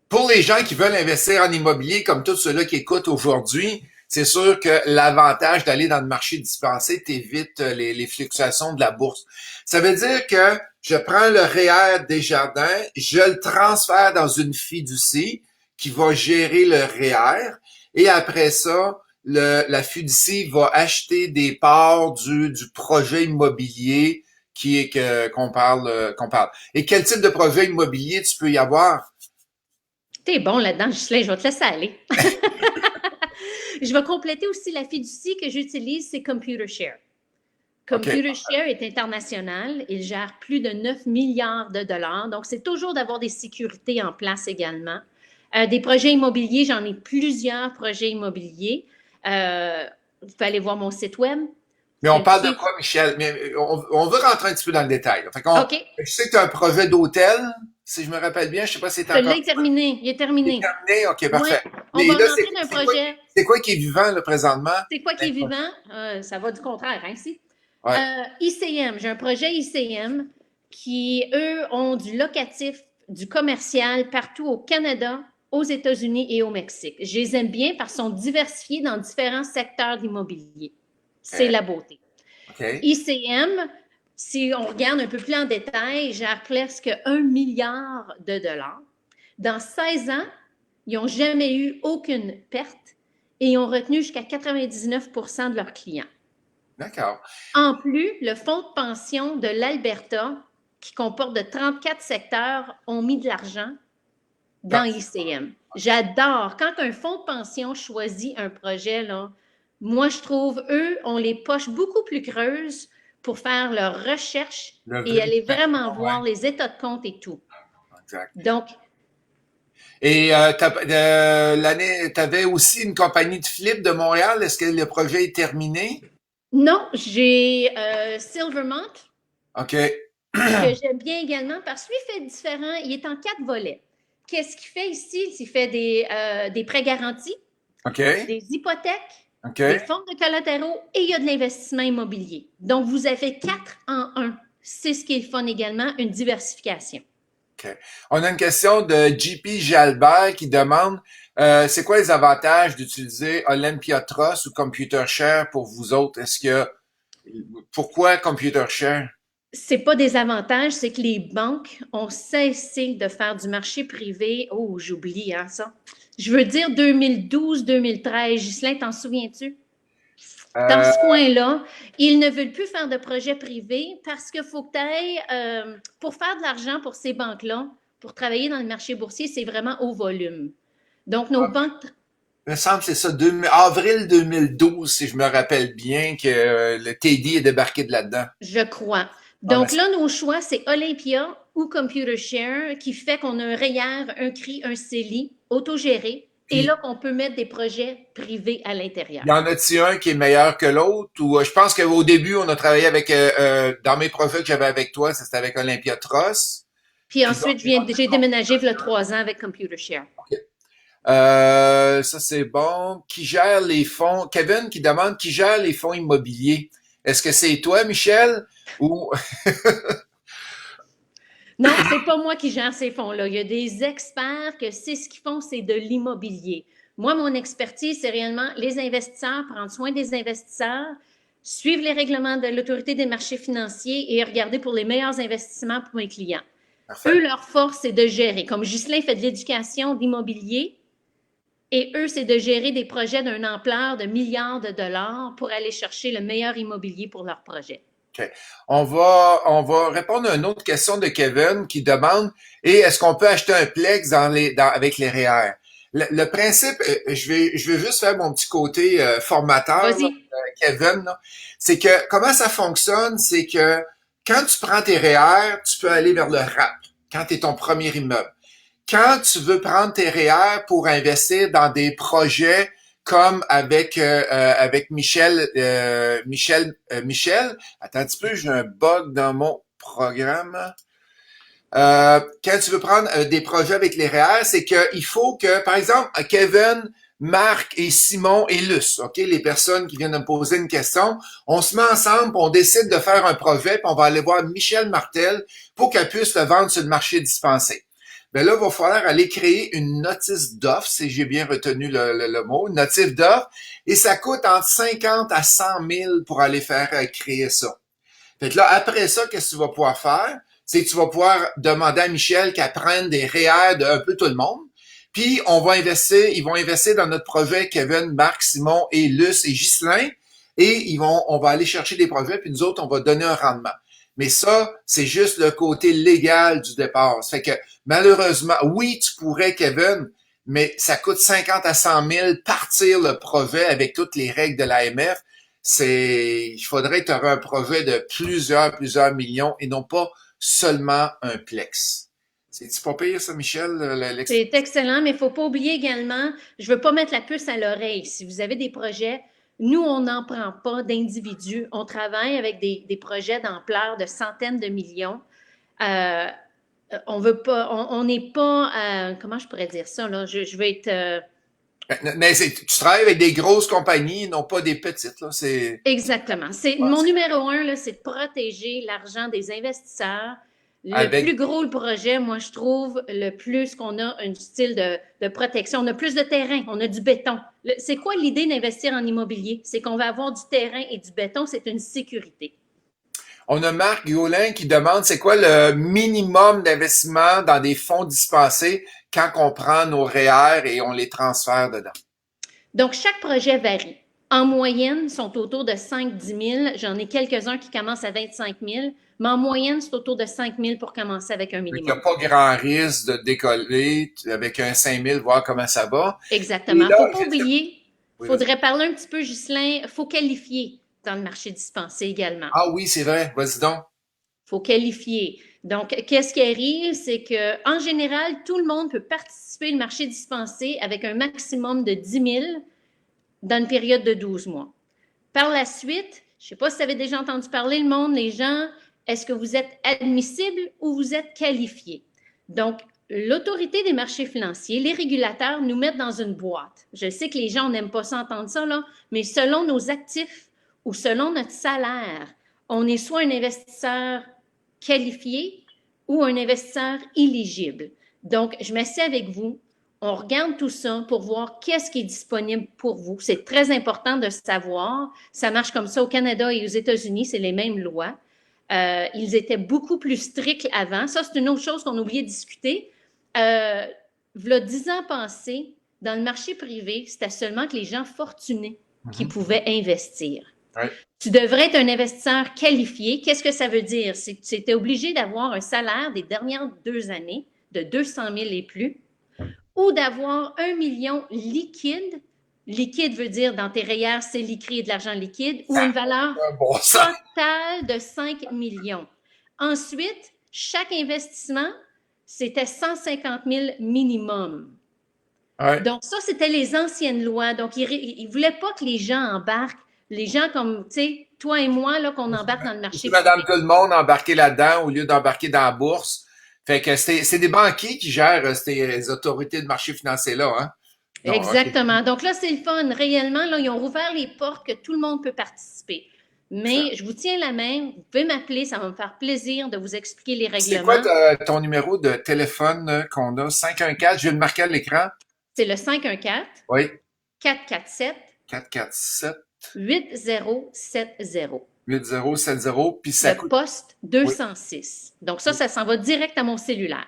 [SPEAKER 1] pour les gens qui veulent investir en immobilier, comme tous ceux-là qui écoutent aujourd'hui, c'est sûr que l'avantage d'aller dans le marché dispensé t'évite les fluctuations de la bourse. Ça veut dire que je prends le REER Desjardins, je le transfère dans une fiducie qui va gérer le REER, et après ça, la fiducie va acheter des parts du projet immobilier qu'on parle. Et quel type de projet immobilier tu peux y avoir?
[SPEAKER 2] T'es bon là-dedans, Ghislain, je vais te laisser aller. Je vais compléter aussi la fiducie que j'utilise, c'est ComputerShare.
[SPEAKER 1] OK.
[SPEAKER 2] ComputerShare est international. Il gère plus de 9 milliards de dollars. Donc, c'est toujours d'avoir des sécurités en place également. Des projets immobiliers, j'en ai plusieurs projets immobiliers. Vous pouvez aller voir mon site web.
[SPEAKER 1] Mais on
[SPEAKER 2] C'est
[SPEAKER 1] parle de
[SPEAKER 2] qui?
[SPEAKER 1] quoi, Michel? Mais on veut rentrer un petit peu dans le détail.
[SPEAKER 2] OK.
[SPEAKER 1] Je sais que tu as un projet d'hôtel, si je me rappelle bien. Je sais pas si c'est
[SPEAKER 2] Je
[SPEAKER 1] encore
[SPEAKER 2] l'ai terminé. Il est terminé.
[SPEAKER 1] terminé. OK,
[SPEAKER 2] Oui.
[SPEAKER 1] parfait.
[SPEAKER 2] On
[SPEAKER 1] Mais
[SPEAKER 2] va
[SPEAKER 1] là,
[SPEAKER 2] rentrer d'un projet.
[SPEAKER 1] c'est quoi qui est vivant, là, présentement?
[SPEAKER 2] C'est quoi qui est vivant? Ça va du contraire, hein, ici.
[SPEAKER 1] Ouais.
[SPEAKER 2] ICM, j'ai un projet ICM qui, eux, ont du locatif, du commercial partout au Canada, aux États-Unis et au Mexique. Je les aime bien parce qu'ils sont diversifiés dans différents secteurs d'immobilier. C'est la beauté.
[SPEAKER 1] OK.
[SPEAKER 2] ICM, si on regarde un peu plus en détail, gère presque 1 milliard de dollars. Dans 16 ans, ils n'ont jamais eu aucune perte et ils ont retenu jusqu'à 99% de leurs clients.
[SPEAKER 1] D'accord.
[SPEAKER 2] En plus, le fonds de pension de l'Alberta, qui comporte de 34 secteurs, ont mis de l'argent dans ICM. J'adore. Quand un fonds de pension choisit un projet, là, moi, je trouve, eux, ont les poches beaucoup plus creuses pour faire leur recherche
[SPEAKER 1] Le
[SPEAKER 2] et
[SPEAKER 1] vrai,
[SPEAKER 2] aller vraiment
[SPEAKER 1] ouais,
[SPEAKER 2] voir les états de compte et tout.
[SPEAKER 1] exact.
[SPEAKER 2] Donc,
[SPEAKER 1] Et l'année, tu avais aussi une compagnie de flip de Montréal. Est-ce que le projet est terminé?
[SPEAKER 2] non, j'ai Silvermont,
[SPEAKER 1] OK.
[SPEAKER 2] que j'aime bien également parce que lui fait différent. Il est en 4 volets. Qu'est-ce qu'il fait ici? Il fait des prêts garantis,
[SPEAKER 1] OK.
[SPEAKER 2] des hypothèques, des
[SPEAKER 1] OK.
[SPEAKER 2] fonds de collatéraux et il y a de l'investissement immobilier. Donc, vous avez 4 en 1. C'est ce qui est le fun également, une diversification.
[SPEAKER 1] OK. On a une question de JP Jalbert qui demande c'est quoi les avantages d'utiliser Olympia Trust ou ComputerShare pour vous autres? Pourquoi ComputerShare?
[SPEAKER 2] C'est pas des avantages, c'est que les banques ont cessé de faire du marché privé. Oh, j'oublie hein, ça. Je veux dire 2012-2013. Ghislain, t'en souviens-tu? Dans
[SPEAKER 1] Euh,
[SPEAKER 2] ce coin-là, ils ne veulent plus faire de projets privés parce qu'il faut que tu ailles, pour faire de l'argent pour ces banques-là, pour travailler dans le marché boursier, c'est vraiment au volume. Donc, nos banques,
[SPEAKER 1] il me semble que c'est ça, avril 2012, si je me rappelle bien, que le TD est débarqué de là-dedans.
[SPEAKER 2] je crois.
[SPEAKER 1] Ah, ben,
[SPEAKER 2] Donc là, nos choix, c'est Olympia ou ComputerShare, qui fait qu'on a un REER, un CRI, un CELI autogéré, et
[SPEAKER 1] puis,
[SPEAKER 2] là qu'on peut mettre des projets privés à l'intérieur.
[SPEAKER 1] y en a-t-il un qui est meilleur que l'autre? Ou je pense qu'au début, on a travaillé avec dans mes projets que j'avais avec toi, c'était avec Olympia Trust.
[SPEAKER 2] Puis
[SPEAKER 1] Puis
[SPEAKER 2] ensuite, j'ai déménagé il y a 3 ans avec ComputerShare.
[SPEAKER 1] ça c'est bon. Qui gère les fonds? Kevin qui demande qui gère les fonds immobiliers. Est-ce que c'est toi, Michel? Ou
[SPEAKER 2] Non, c'est pas moi qui gère ces fonds-là. Il y a des experts que c'est ce qu'ils font, c'est de l'immobilier. Moi, mon expertise, c'est réellement les investisseurs, prendre soin des investisseurs, suivre les règlements de l'autorité des marchés financiers et regarder pour les meilleurs investissements pour mes clients. Eux,
[SPEAKER 1] parfait.
[SPEAKER 2] leur force, c'est de gérer. Comme Ghislain fait de l'éducation d'immobilier, et eux, c'est de gérer des projets d'une ampleur de milliards de dollars pour aller chercher le meilleur immobilier pour leur projet.
[SPEAKER 1] OK. On va répondre à une autre question de Kevin qui demande et est-ce qu'on peut acheter un Plex avec les REER? Le principe, je vais juste faire mon petit côté formateur, là,
[SPEAKER 2] Vas-y.
[SPEAKER 1] Kevin, là. C'est que comment ça fonctionne, c'est que quand tu prends tes REER, tu peux aller vers le RAP quand tu es ton premier immeuble. Quand tu veux prendre tes REER pour investir dans des projets comme avec Michel, attends un petit peu, j'ai un bug dans mon programme. Quand tu veux prendre des projets avec les REER, c'est qu'il faut que, par exemple, Kevin, Marc et Simon et Luce, OK, les personnes qui viennent de me poser une question, on se met ensemble, on décide de faire un projet, puis on va aller voir Michel Martel pour qu'elle puisse le vendre sur le marché dispensé. Ben là, il va falloir aller créer une notice d'offre, si j'ai bien retenu le mot, une notice d'offre, et ça coûte entre 50 à 100 000 pour aller faire créer ça. Fait que là, après ça, qu'est-ce que tu vas pouvoir faire? C'est que tu vas pouvoir demander à Michel qu'elle prenne des REER de un peu tout le monde. Puis ils vont investir dans notre projet, Kevin, Marc, Simon et Luce et Ghislain, et on va aller chercher des projets, puis nous autres, on va donner un rendement. Mais ça, c'est juste le côté légal du départ. Ça fait que, malheureusement, oui, tu pourrais, Kevin, mais ça coûte 50 à 100 000 partir le projet avec toutes les règles de l'AMF. Il faudrait que tu aies un projet de plusieurs millions et non pas seulement un plex. C'est pas pire, ça, Michel?
[SPEAKER 2] C'est excellent, mais il ne faut pas oublier également, je ne veux pas mettre la puce à l'oreille. Si vous avez des projets, nous, on n'en prend pas d'individus. On travaille avec des projets d'ampleur de centaines de millions. Euh, on veut pas, on n'est pas, comment je pourrais dire ça, là? Je veux être.
[SPEAKER 1] Mais tu travailles avec des grosses compagnies, non pas des petites, là.
[SPEAKER 2] Exactement. Mon numéro un, là, c'est de protéger l'argent des investisseurs. Le plus gros le projet, moi, je trouve, le plus qu'on a un style de protection. On a plus de terrain, on a du béton. C'est quoi l'idée d'investir en immobilier? C'est qu'on va avoir du terrain et du béton, c'est une sécurité.
[SPEAKER 1] On a Marc Gaulin qui demande c'est quoi le minimum d'investissement dans des fonds dispensés quand on prend nos REER et on les transfère dedans.
[SPEAKER 2] Donc, chaque projet varie. En moyenne, sont autour de 5-10 000. J'en ai quelques-uns qui commencent à 25 000, mais en moyenne, c'est autour de 5 000 pour commencer avec un
[SPEAKER 1] Il n'y
[SPEAKER 2] minimum.
[SPEAKER 1] a pas grand risque de décoller avec un 5 000, voir comment ça va.
[SPEAKER 2] Exactement. Il ne faut pas oublier, il faudrait parler un petit peu, Ghislain, il faut qualifier dans le marché dispensé également.
[SPEAKER 1] Ah oui, c'est vrai. Vas-y donc.
[SPEAKER 2] Il faut qualifier. Donc, qu'est-ce qui arrive? C'est qu'en général, tout le monde peut participer au marché dispensé avec un maximum de 10 000 dans une période de 12 mois. Par la suite, je ne sais pas si vous avez déjà entendu parler, le monde, les gens, est-ce que vous êtes admissible ou vous êtes qualifié? Donc, l'autorité des marchés financiers, les régulateurs nous mettent dans une boîte. Je sais que les gens n'aiment pas ça entendre ça, là, mais selon nos actifs ou selon notre salaire, on est soit un investisseur qualifié ou un investisseur éligible. Donc, je m'assieds avec vous, on regarde tout ça pour voir qu'est-ce qui est disponible pour vous. C'est très important de savoir. Ça marche comme ça au Canada et aux États-Unis, c'est les mêmes lois. Ils étaient beaucoup plus stricts avant. Ça, c'est une autre chose qu'on a oublié de discuter. V'là 10 ans passés, dans le marché privé, c'était seulement que les gens fortunés qui pouvaient investir.
[SPEAKER 1] Ouais.
[SPEAKER 2] Tu devrais être un investisseur qualifié. Qu'est-ce que ça veut dire? C'est que tu étais obligé d'avoir un salaire des dernières 2 années de 200 000 et plus, ou d'avoir 1 million liquide. Liquide veut dire dans tes REER, c'est liquide, de l'argent liquide, ou une valeur totale de 5 millions. Ensuite, chaque investissement, c'était 150 000 minimum.
[SPEAKER 1] Ouais.
[SPEAKER 2] Donc, ça, c'était les anciennes lois. Donc, ils ne voulaient pas que les gens embarquent. Les gens comme, tu sais, toi et moi, là, qu'on embarque dans le marché.
[SPEAKER 1] Madame tout le monde embarqué là-dedans au lieu d'embarquer dans la bourse. Fait que c'est des banquiers qui gèrent ces autorités de marché financier-là, hein?
[SPEAKER 2] Non, exactement. Okay. Donc là, c'est le fun. Réellement, là, ils ont rouvert les portes que tout le monde peut participer. Mais ça, je vous tiens la main. Vous pouvez m'appeler. Ça va me faire plaisir de vous expliquer les règlements.
[SPEAKER 1] C'est quoi ton numéro de téléphone qu'on a? 514, je vais le marquer à l'écran.
[SPEAKER 2] C'est le 514.
[SPEAKER 1] Oui.
[SPEAKER 2] 447.
[SPEAKER 1] 447.
[SPEAKER 2] 8070.
[SPEAKER 1] 8070. Puis ça
[SPEAKER 2] coûte... poste 206. Oui. Donc ça s'en va direct à mon cellulaire.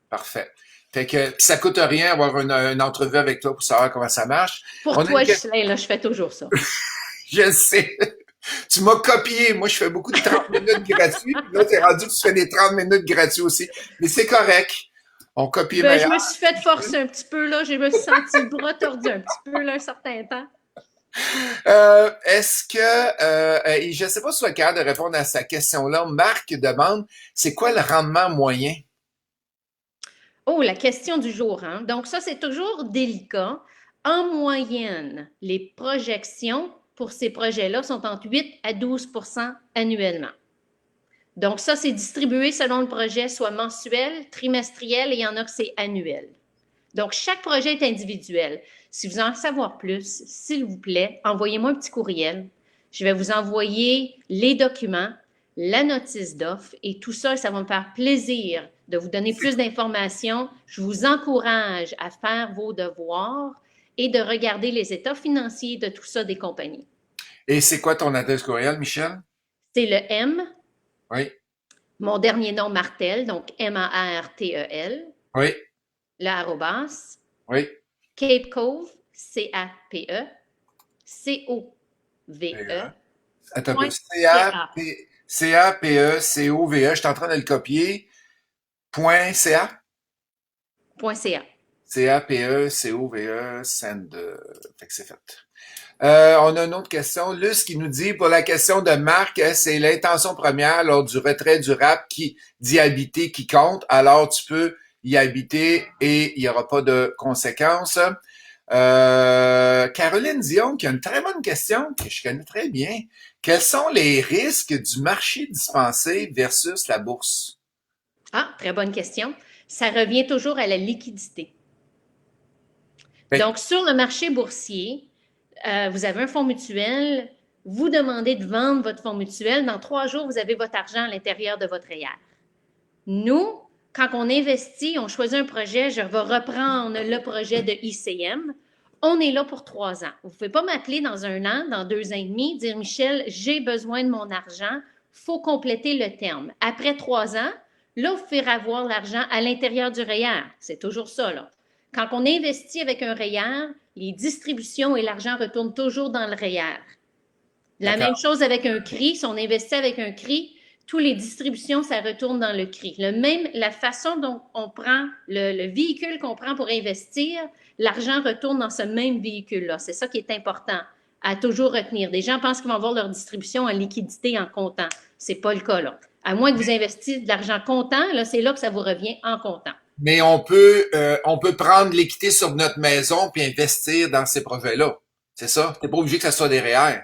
[SPEAKER 1] Parfait. Fait que ça coûte rien avoir une entrevue avec toi pour savoir comment ça marche.
[SPEAKER 2] Pour toi, Ghislain, là, je fais toujours ça.
[SPEAKER 1] Je sais. Tu m'as copié. Moi, je fais beaucoup de 30 minutes gratuits. Puis là, t'es rendu que tu fais des 30 minutes gratuits aussi. Mais c'est correct. On copie meilleur.
[SPEAKER 2] Je me suis fait forcer un petit peu, là. Je me suis senti le bras tordu un petit peu, là, un certain temps.
[SPEAKER 1] Est-ce que, je ne sais pas si tu es capable de répondre à sa question-là. Marc demande, c'est quoi le rendement moyen?
[SPEAKER 2] Oh, la question du jour, hein? Donc ça, c'est toujours délicat. En moyenne, les projections pour ces projets-là sont entre 8 à 12 % annuellement. Donc ça, c'est distribué selon le projet, soit mensuel, trimestriel, et il y en a que c'est annuel. Donc, chaque projet est individuel. Si vous en savoir plus, s'il vous plaît, envoyez-moi un petit courriel. Je vais vous envoyer les documents, la notice d'offre et tout ça, ça va me faire plaisir de vous donner plus d'informations. Je vous encourage à faire vos devoirs et de regarder les états financiers de tout ça des compagnies.
[SPEAKER 1] Et c'est quoi ton adresse courriel, Michel?
[SPEAKER 2] C'est le M.
[SPEAKER 1] Oui.
[SPEAKER 2] Mon dernier nom, Martel, donc M-A-R-T-E-L.
[SPEAKER 1] Oui.
[SPEAKER 2] Le arrobas,
[SPEAKER 1] Oui.
[SPEAKER 2] Cape Cove, C-A-P-E, C-O-V-E,
[SPEAKER 1] PE. Attends un peu.
[SPEAKER 2] point C-A,
[SPEAKER 1] C-A-P-E-C-O-V-E. Je suis en train de le copier. Point C-A.
[SPEAKER 2] point C-A.
[SPEAKER 1] C-A-P-E-C-O-V-E. Send. Fait que c'est fait. On a une autre question. Luce qui nous dit, pour la question de Marc, c'est l'intention première lors du retrait du rap qui d'y habiter qui compte. Alors, tu peux y habiter et il n'y aura pas de conséquences. Caroline Dion qui a une très bonne question que je connais très bien. Quels sont les risques du marché dispensé versus la bourse?
[SPEAKER 2] Ah, très bonne question. Ça revient toujours à la liquidité.
[SPEAKER 1] Fait
[SPEAKER 2] Donc, sur le marché boursier, vous avez un fonds mutuel, vous demandez de vendre votre fonds mutuel, dans 3 jours, vous avez votre argent à l'intérieur de votre REER. Nous, quand on investit, on choisit un projet, je vais reprendre le projet de ICM, on est là pour 3 ans. Vous ne pouvez pas m'appeler dans 1 an, dans 2 ans et demi, dire Michel, j'ai besoin de mon argent, il faut compléter le terme. Après 3 ans, là, vous pouvez avoir l'argent à l'intérieur du REER. C'est toujours ça, là. Quand on investit avec un REER, les distributions et l'argent retournent toujours dans le REER. La même
[SPEAKER 1] d'accord.
[SPEAKER 2] chose avec un CRI. Si on investit avec un CRI, toutes les distributions, ça retourne dans le CRI. La façon dont on prend le véhicule qu'on prend pour investir, l'argent retourne dans ce même véhicule-là. C'est ça qui est important à toujours retenir. Des gens pensent qu'ils vont avoir leur distribution en liquidité, en comptant. C'est pas le cas, là. À moins que vous investissiez de l'argent comptant, là, c'est là que ça vous revient en comptant.
[SPEAKER 1] Mais on peut prendre l'équité sur notre maison puis investir dans ces projets-là. C'est ça? T'es pas obligé que ça soit des REER.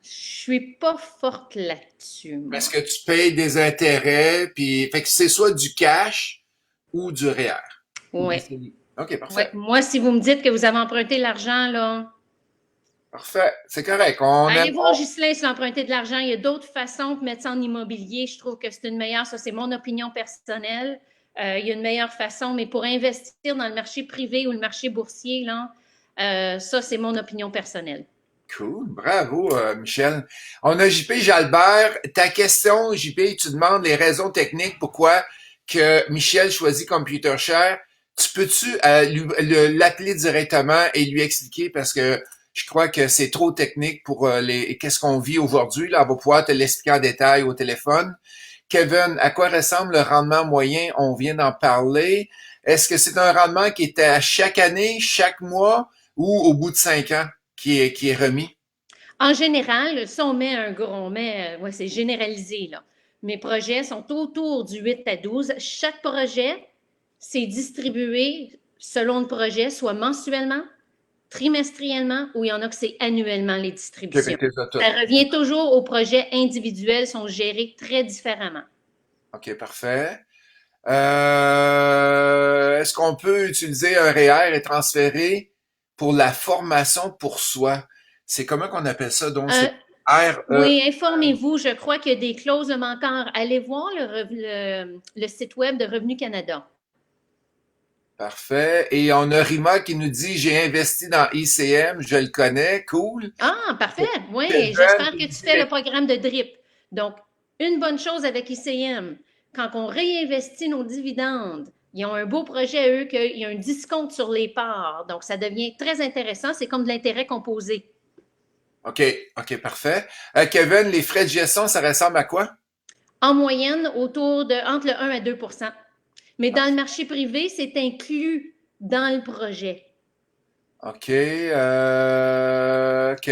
[SPEAKER 2] Je suis pas forte là-dessus,
[SPEAKER 1] Parce
[SPEAKER 2] moi.
[SPEAKER 1] que tu payes des intérêts, puis fait que c'est soit du cash ou du REER. Ou des
[SPEAKER 2] Ouais.
[SPEAKER 1] CELI. OK,
[SPEAKER 2] Ouais.
[SPEAKER 1] parfait.
[SPEAKER 2] Moi, si vous me dites que vous avez emprunté l'argent, là,
[SPEAKER 1] Parfait. C'est correct. On
[SPEAKER 2] allez
[SPEAKER 1] aime.
[SPEAKER 2] voir Ghislain s'il a emprunté de l'argent. Il y a d'autres façons de mettre ça en immobilier. Je trouve que c'est une meilleure, ça c'est mon opinion personnelle. Il y a une meilleure façon, mais pour investir dans le marché privé ou le marché boursier, là, ça c'est mon opinion personnelle.
[SPEAKER 1] Cool. Bravo, Michel. On a JP Jalbert. Ta question, JP, tu demandes les raisons techniques pourquoi que Michel choisit Computer Share. Tu peux-tu l'appeler directement et lui expliquer parce que je crois que c'est trop technique pour qu'est-ce qu'on vit aujourd'hui. Là, on va pouvoir te l'expliquer en détail au téléphone. Kevin, à quoi ressemble le rendement moyen? On vient d'en parler. Est-ce que c'est un rendement qui est à chaque année, chaque mois ou au bout de 5 ans qui est remis?
[SPEAKER 2] En général, ça ouais, c'est généralisé, là. Mes projets sont autour du 8 à 12. Chaque projet, c'est distribué selon le projet, soit mensuellement, trimestriellement, ou il y en a que c'est annuellement les
[SPEAKER 1] OK,
[SPEAKER 2] distributions.
[SPEAKER 1] fait que t'es ça tout.
[SPEAKER 2] Ça revient toujours aux projets individuels, sont gérés très différemment.
[SPEAKER 1] OK, parfait. Est-ce qu'on peut utiliser un REER et transférer pour la formation pour soi? C'est comment qu'on appelle ça? Donc,
[SPEAKER 2] Euh,
[SPEAKER 1] c'est RE.
[SPEAKER 2] oui, informez-vous, je crois qu'il y a des clauses de manquant. Allez voir le site web de Revenu Canada.
[SPEAKER 1] Parfait. Et on a Rima qui nous dit, j'ai investi dans ICM, je le connais, cool.
[SPEAKER 2] Ah, parfait. Oui,
[SPEAKER 1] Kevin
[SPEAKER 2] j'espère que
[SPEAKER 1] qui
[SPEAKER 2] tu
[SPEAKER 1] dit,
[SPEAKER 2] fais le programme de DRIP. Donc, une bonne chose avec ICM, quand on réinvestit nos dividendes, ils ont un beau projet à eux qu'il y a un discount sur les parts. Donc, ça devient très intéressant. C'est comme de l'intérêt composé.
[SPEAKER 1] OK, OK, parfait. Kevin, les frais de gestion, ça ressemble à quoi?
[SPEAKER 2] En moyenne, autour de entre le 1 à 2. Mais dans le
[SPEAKER 1] Parfait.
[SPEAKER 2] marché privé, c'est inclus dans le projet.
[SPEAKER 1] OK. Quel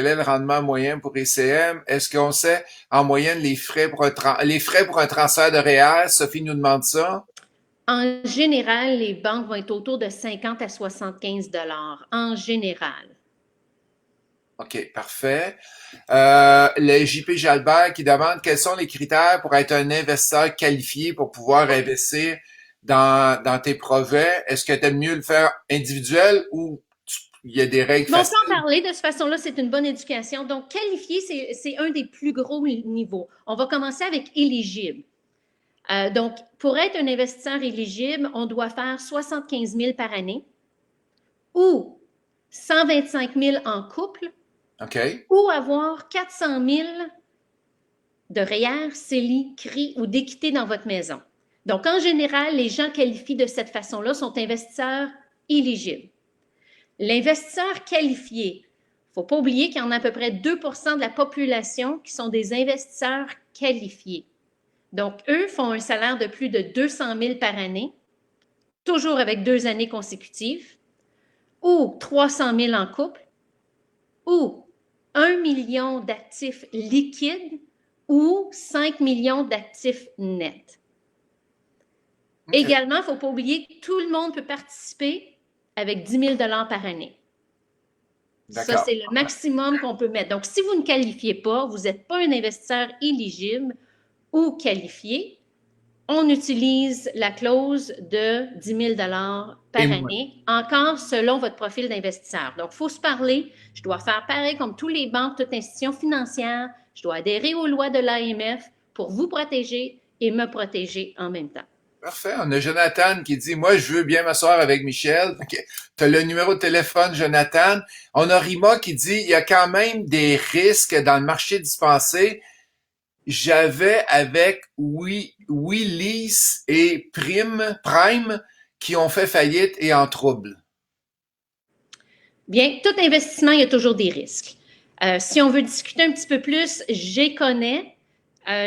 [SPEAKER 1] est le rendement moyen pour ICM? Est-ce qu'on sait en moyenne les frais pour un transfert de REER? Sophie nous demande ça.
[SPEAKER 2] En général, les banques vont être autour de 50 à 75 en général.
[SPEAKER 1] OK, parfait. Le JP Jalbert qui demande quels sont les critères pour être un investisseur qualifié pour pouvoir investir dans tes projets. Est-ce que tu aimes mieux le faire individuel ou il y a des règles
[SPEAKER 2] Bon, on peut en
[SPEAKER 1] faciles?
[SPEAKER 2] parler de cette façon-là, c'est une bonne éducation. Donc, qualifié, c'est un des plus gros niveaux. On va commencer avec éligible. Donc, pour être un investisseur éligible, on doit faire 75 000 par année ou 125 000 en couple
[SPEAKER 1] OK.
[SPEAKER 2] ou avoir 400 000 de REER, CELI, CRI ou d'équité dans votre maison. Donc, en général, les gens qualifiés de cette façon-là sont investisseurs éligibles. L'investisseur qualifié, il ne faut pas oublier qu'il y en a à peu près 2 de la population qui sont des investisseurs qualifiés. Donc, eux font un salaire de plus de 200 000 par année, toujours avec 2 années consécutives, ou 300 000 en couple, ou 1 million d'actifs liquides, ou 5 millions d'actifs nets. Okay. Également, il ne faut pas oublier que tout le monde peut participer avec 10 000 par année. Ça, c'est le maximum qu'on peut mettre. Donc, si vous ne qualifiez pas, vous n'êtes pas un investisseur éligible ou qualifié, on utilise la clause de 10 000 par année, encore selon votre profil d'investisseur. Donc, il faut se parler. Je dois faire pareil comme tous les banques, toute institution financière. Je dois adhérer aux lois de l'AMF pour vous protéger et me protéger en même temps.
[SPEAKER 1] Parfait. On a Jonathan qui dit, moi, je veux bien m'asseoir avec Michel. Okay. Tu as le numéro de téléphone, Jonathan. On a Rima qui dit, il y a quand même des risques dans le marché dispensé. J'avais avec Willis et Prime qui ont fait faillite et en trouble.
[SPEAKER 2] Bien, tout investissement, il y a toujours des risques. Si on veut discuter un petit peu plus, j'y connais.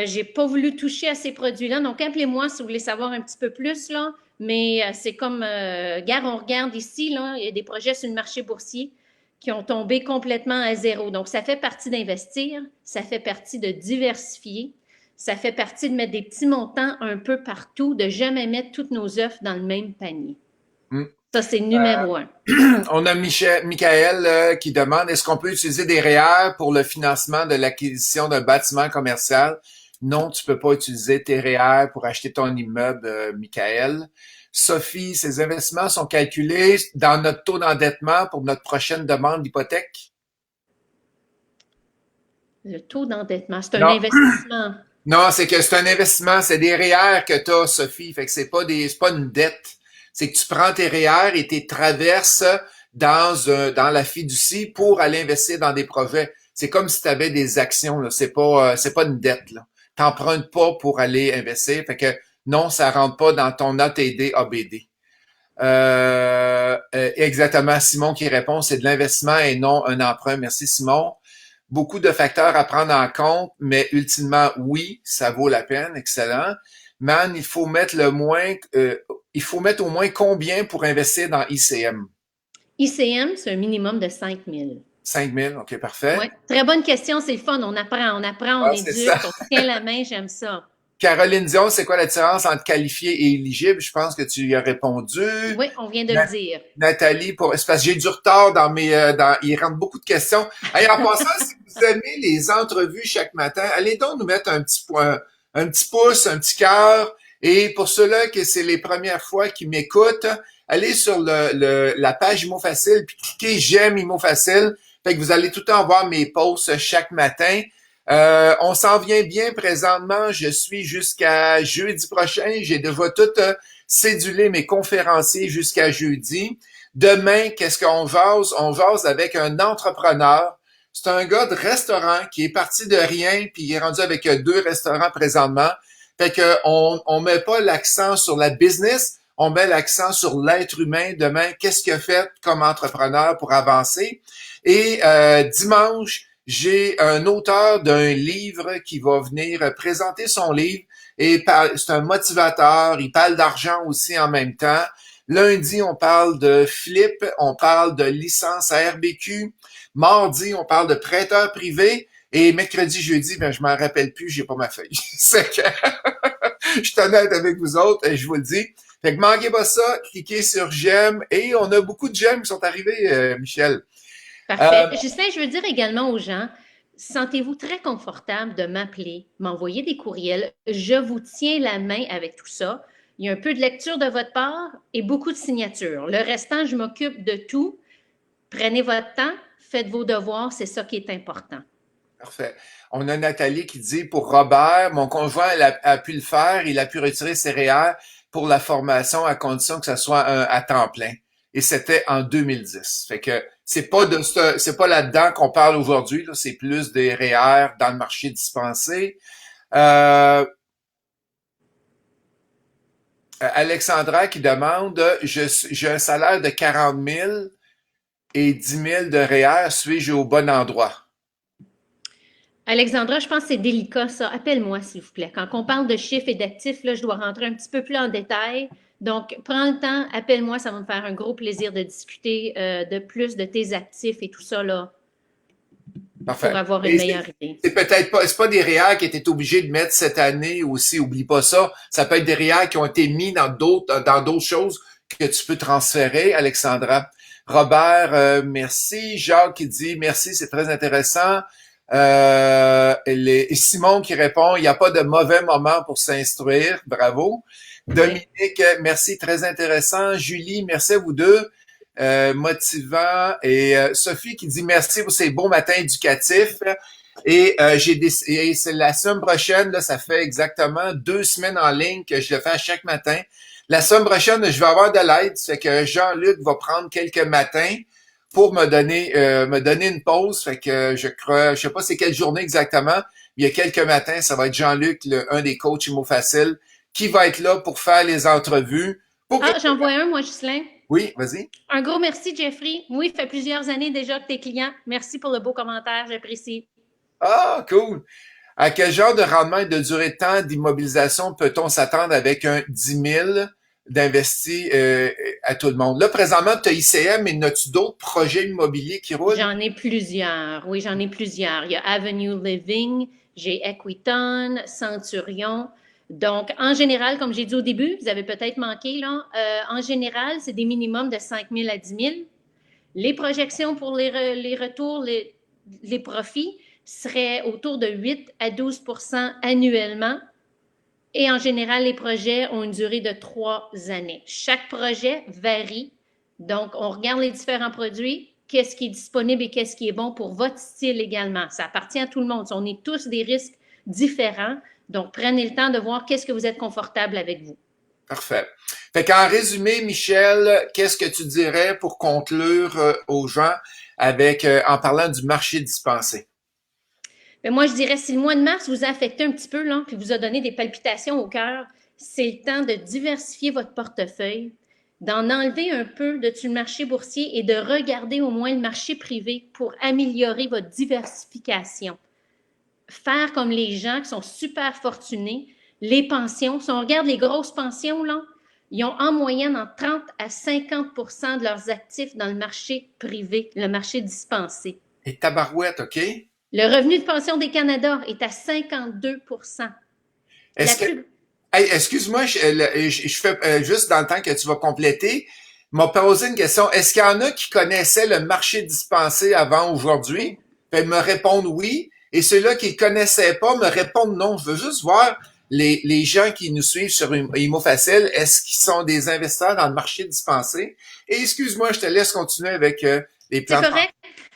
[SPEAKER 2] J'ai pas voulu toucher à ces produits-là, donc appelez-moi si vous voulez savoir un petit peu plus, là. Mais c'est comme, on regarde ici, là, il y a des projets sur le marché boursier qui ont tombé complètement à zéro. Donc, ça fait partie d'investir, ça fait partie de diversifier, ça fait partie de mettre des petits montants un peu partout, de jamais mettre toutes nos œufs dans le même panier. Ça, c'est numéro un.
[SPEAKER 1] On a Michael qui demande, est-ce qu'on peut utiliser des REER pour le financement de l'acquisition d'un bâtiment commercial? Non, tu peux pas utiliser tes REER pour acheter ton immeuble, Michael. Sophie, ces investissements sont calculés dans notre taux d'endettement pour notre prochaine demande d'hypothèque?
[SPEAKER 2] Le taux d'endettement, c'est un investissement.
[SPEAKER 1] Non, c'est que c'est un investissement, c'est des REER que tu as, Sophie, fait que c'est pas une dette. C'est que tu prends tes REER et tu traverses dans la fiducie pour aller investir dans des projets. C'est comme si tu avais des actions, là. C'est pas une dette, là. T'empruntes pas pour aller investir. Fait que non, ça rentre pas dans ton ATD ABD. Exactement, Simon qui répond, c'est de l'investissement et non un emprunt. Merci, Simon. Beaucoup de facteurs à prendre en compte, mais ultimement, oui, ça vaut la peine. Excellent. Man, il faut mettre au moins combien pour investir dans ICM?
[SPEAKER 2] ICM, c'est un minimum de 5 000.
[SPEAKER 1] 5 000, OK, parfait.
[SPEAKER 2] Oui, très bonne question, c'est le fun. On apprend, on éduque, on tient la main, j'aime ça.
[SPEAKER 1] Caroline Dion, c'est quoi la différence entre qualifié et éligible? Je pense que tu y as répondu.
[SPEAKER 2] Oui, on vient de le dire.
[SPEAKER 1] Nathalie, c'est parce que j'ai du retard il rentre beaucoup de questions. Hey, en passant, si vous aimez les entrevues chaque matin, allez donc nous mettre un petit pouce, un petit cœur. Et pour ceux-là que c'est les premières fois qui m'écoutent, allez sur la page Imo Facile puis cliquez j'aime Imo Facile. Fait que vous allez tout le temps voir mes posts chaque matin. On s'en vient bien présentement. Je suis jusqu'à jeudi prochain. J'ai déjà tout cédulé mes conférenciers jusqu'à jeudi. Demain, qu'est-ce qu'on jase? On jase avec un entrepreneur. C'est un gars de restaurant qui est parti de rien puis il est rendu avec 2 restaurants présentement. Fait que on met pas l'accent sur la business, on met l'accent sur l'être humain. Demain, qu'est-ce qu'il a fait comme entrepreneur pour avancer? Et dimanche, j'ai un auteur d'un livre qui va venir présenter son livre et c'est un motivateur, il parle d'argent aussi en même temps. Lundi, on parle de flip, on parle de licence à RBQ. Mardi, on parle de prêteur privé. Et mercredi, jeudi, je m'en rappelle plus, j'ai pas ma feuille. C'est que je suis honnête avec vous autres et je vous le dis. Fait que manquez pas ça, cliquez sur j'aime et on a beaucoup de j'aime qui sont arrivés, Michel.
[SPEAKER 2] Parfait. Justin, je veux dire également aux gens, sentez-vous très confortable de m'appeler, m'envoyer des courriels. Je vous tiens la main avec tout ça. Il y a un peu de lecture de votre part et beaucoup de signatures. Le restant, je m'occupe de tout. Prenez votre temps, faites vos devoirs, c'est ça qui est important.
[SPEAKER 1] Parfait. On a Nathalie qui dit, pour Robert, mon conjoint a pu le faire, il a pu retirer ses REER pour la formation à condition que ça soit à temps plein. Et c'était en 2010. Fait que c'est pas là-dedans qu'on parle aujourd'hui, là, c'est plus des REER dans le marché dispensé. Alexandra qui demande, j'ai un salaire de 40 000 et 10 000 de REER, suis-je au bon endroit?
[SPEAKER 2] Alexandra, je pense que c'est délicat ça. Appelle-moi, s'il vous plaît. Quand on parle de chiffres et d'actifs, là, je dois rentrer un petit peu plus en détail. Donc, prends le temps, appelle-moi, ça va me faire un gros plaisir de discuter de plus de tes actifs et tout ça, là, pour
[SPEAKER 1] Parfait.
[SPEAKER 2] avoir une
[SPEAKER 1] Et
[SPEAKER 2] meilleure idée.
[SPEAKER 1] c'est peut-être pas, c'est pas des REER qui étaient obligés de mettre cette année aussi, oublie pas ça. Ça peut être des REER qui ont été mis dans d'autres choses que tu peux transférer, Alexandra. Robert, merci. Jacques qui dit merci, c'est très intéressant. Et Simon qui répond, il n'y a pas de mauvais moment pour s'instruire. Bravo.
[SPEAKER 2] Oui.
[SPEAKER 1] Dominique, merci, très intéressant. Julie, merci à vous deux. Motivant. Et Sophie qui dit merci pour ces beaux matins éducatifs. Et c'est la semaine prochaine, là, ça fait exactement 2 semaines en ligne que je le fais à chaque matin. La semaine prochaine, je vais avoir de l'aide. C'est que Jean-Luc va prendre quelques matins pour me donner une pause. Fait que je sais pas c'est quelle journée exactement, mais il y a quelques matins, ça va être Jean-Luc, un des coachs Imo Facile, qui va être là pour faire les entrevues. Pour que...
[SPEAKER 2] Ah, j'en vois un, moi, Ghislain.
[SPEAKER 1] Oui, vas-y.
[SPEAKER 2] Un gros merci, Jeffrey. Oui, ça fait plusieurs années déjà que t'es client. Merci pour le beau commentaire, j'apprécie.
[SPEAKER 1] Ah, cool. À quel genre de rendement et de durée de temps d'immobilisation peut-on s'attendre avec un 10 000 d'investi à tout le monde? Là, présentement, tu as ICM, mais as-tu d'autres projets immobiliers qui roulent?
[SPEAKER 2] J'en ai plusieurs. Oui, j'en ai plusieurs. Il y a Avenue Living, j'ai Equiton, Centurion. Donc, en général, comme j'ai dit au début, vous avez peut-être manqué, là, en général, c'est des minimums de 5 000 à 10 000. Les projections pour les retours, les profits seraient autour de 8 à 12 annuellement. Et en général, les projets ont une durée de 3 années. Chaque projet varie. Donc, on regarde les différents produits, qu'est-ce qui est disponible et qu'est-ce qui est bon pour votre style également. Ça appartient à tout le monde. On est tous des risques différents. Donc, prenez le temps de voir qu'est-ce que vous êtes confortable avec vous.
[SPEAKER 1] Parfait. Fait qu'en résumé, Michel, qu'est-ce que tu dirais pour conclure aux gens avec en parlant du marché dispensé?
[SPEAKER 2] Mais moi, je dirais, si le mois de mars vous a affecté un petit peu, là, puis vous a donné des palpitations au cœur, c'est le temps de diversifier votre portefeuille, d'en enlever un peu de dessus le marché boursier et de regarder au moins le marché privé pour améliorer votre diversification. Faire comme les gens qui sont super fortunés, les pensions. Si on regarde les grosses pensions, là, ils ont en moyenne entre 30 à 50 de leurs actifs dans le marché privé, le marché dispensé.
[SPEAKER 1] Et tabarouette, OK?
[SPEAKER 2] Le revenu de pension des Canada est à 52 La
[SPEAKER 1] Est-ce que
[SPEAKER 2] plus...
[SPEAKER 1] Hey, excuse-moi, je fais juste dans le temps que tu vas compléter, m'a posé une question. Est-ce qu'il y en a qui connaissaient le marché dispensé avant aujourd'hui? Puis me répondent oui. Et ceux-là qui ne connaissaient pas me répondent non. Je veux juste voir les gens qui nous suivent sur Imo Facile, est-ce qu'ils sont des investisseurs dans le marché dispensé? Et excuse-moi, je te laisse continuer avec les
[SPEAKER 2] C'est
[SPEAKER 1] plans de pension.
[SPEAKER 2] correct.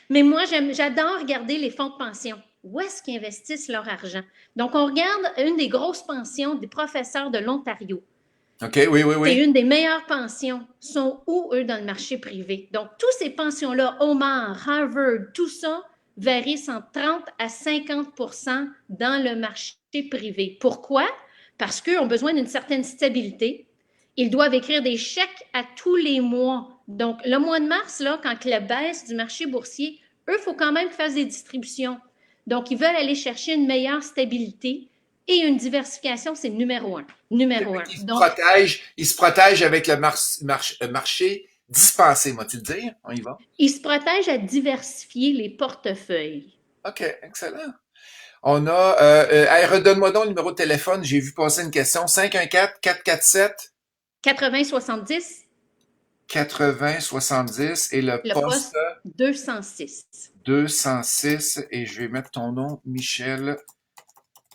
[SPEAKER 2] Mais moi, j'adore regarder les fonds de pension. Où est-ce qu'ils investissent leur argent? Donc, on regarde une des grosses pensions des professeurs de l'Ontario.
[SPEAKER 1] OK, oui, oui,
[SPEAKER 2] C'est
[SPEAKER 1] oui.
[SPEAKER 2] une des meilleures pensions. Sont où, eux, dans le marché privé? Donc, toutes ces pensions-là, Oman, Harvard, tout ça, varient entre 30 à 50 dans le marché privé. Pourquoi? Parce qu'eux ont besoin d'une certaine stabilité. Ils doivent écrire des chèques à tous les mois. Donc, le mois de mars, là, quand la baisse du marché boursier, eux, il faut quand même qu'ils fassent des distributions. Donc, ils veulent aller chercher une meilleure stabilité et une diversification, c'est numéro un. Numéro un. Donc,
[SPEAKER 1] Ils se protègent avec le marché dispensé, moi, tu le dire? On y va?
[SPEAKER 2] ils se protègent à diversifier les portefeuilles.
[SPEAKER 1] OK, excellent. On a, hey, redonne-moi donc le numéro de téléphone. J'ai vu passer une question. 514-447
[SPEAKER 2] 80-70,
[SPEAKER 1] 80-70 et le
[SPEAKER 2] le
[SPEAKER 1] poste
[SPEAKER 2] poste 206.
[SPEAKER 1] 206. Et je vais mettre ton nom, Michel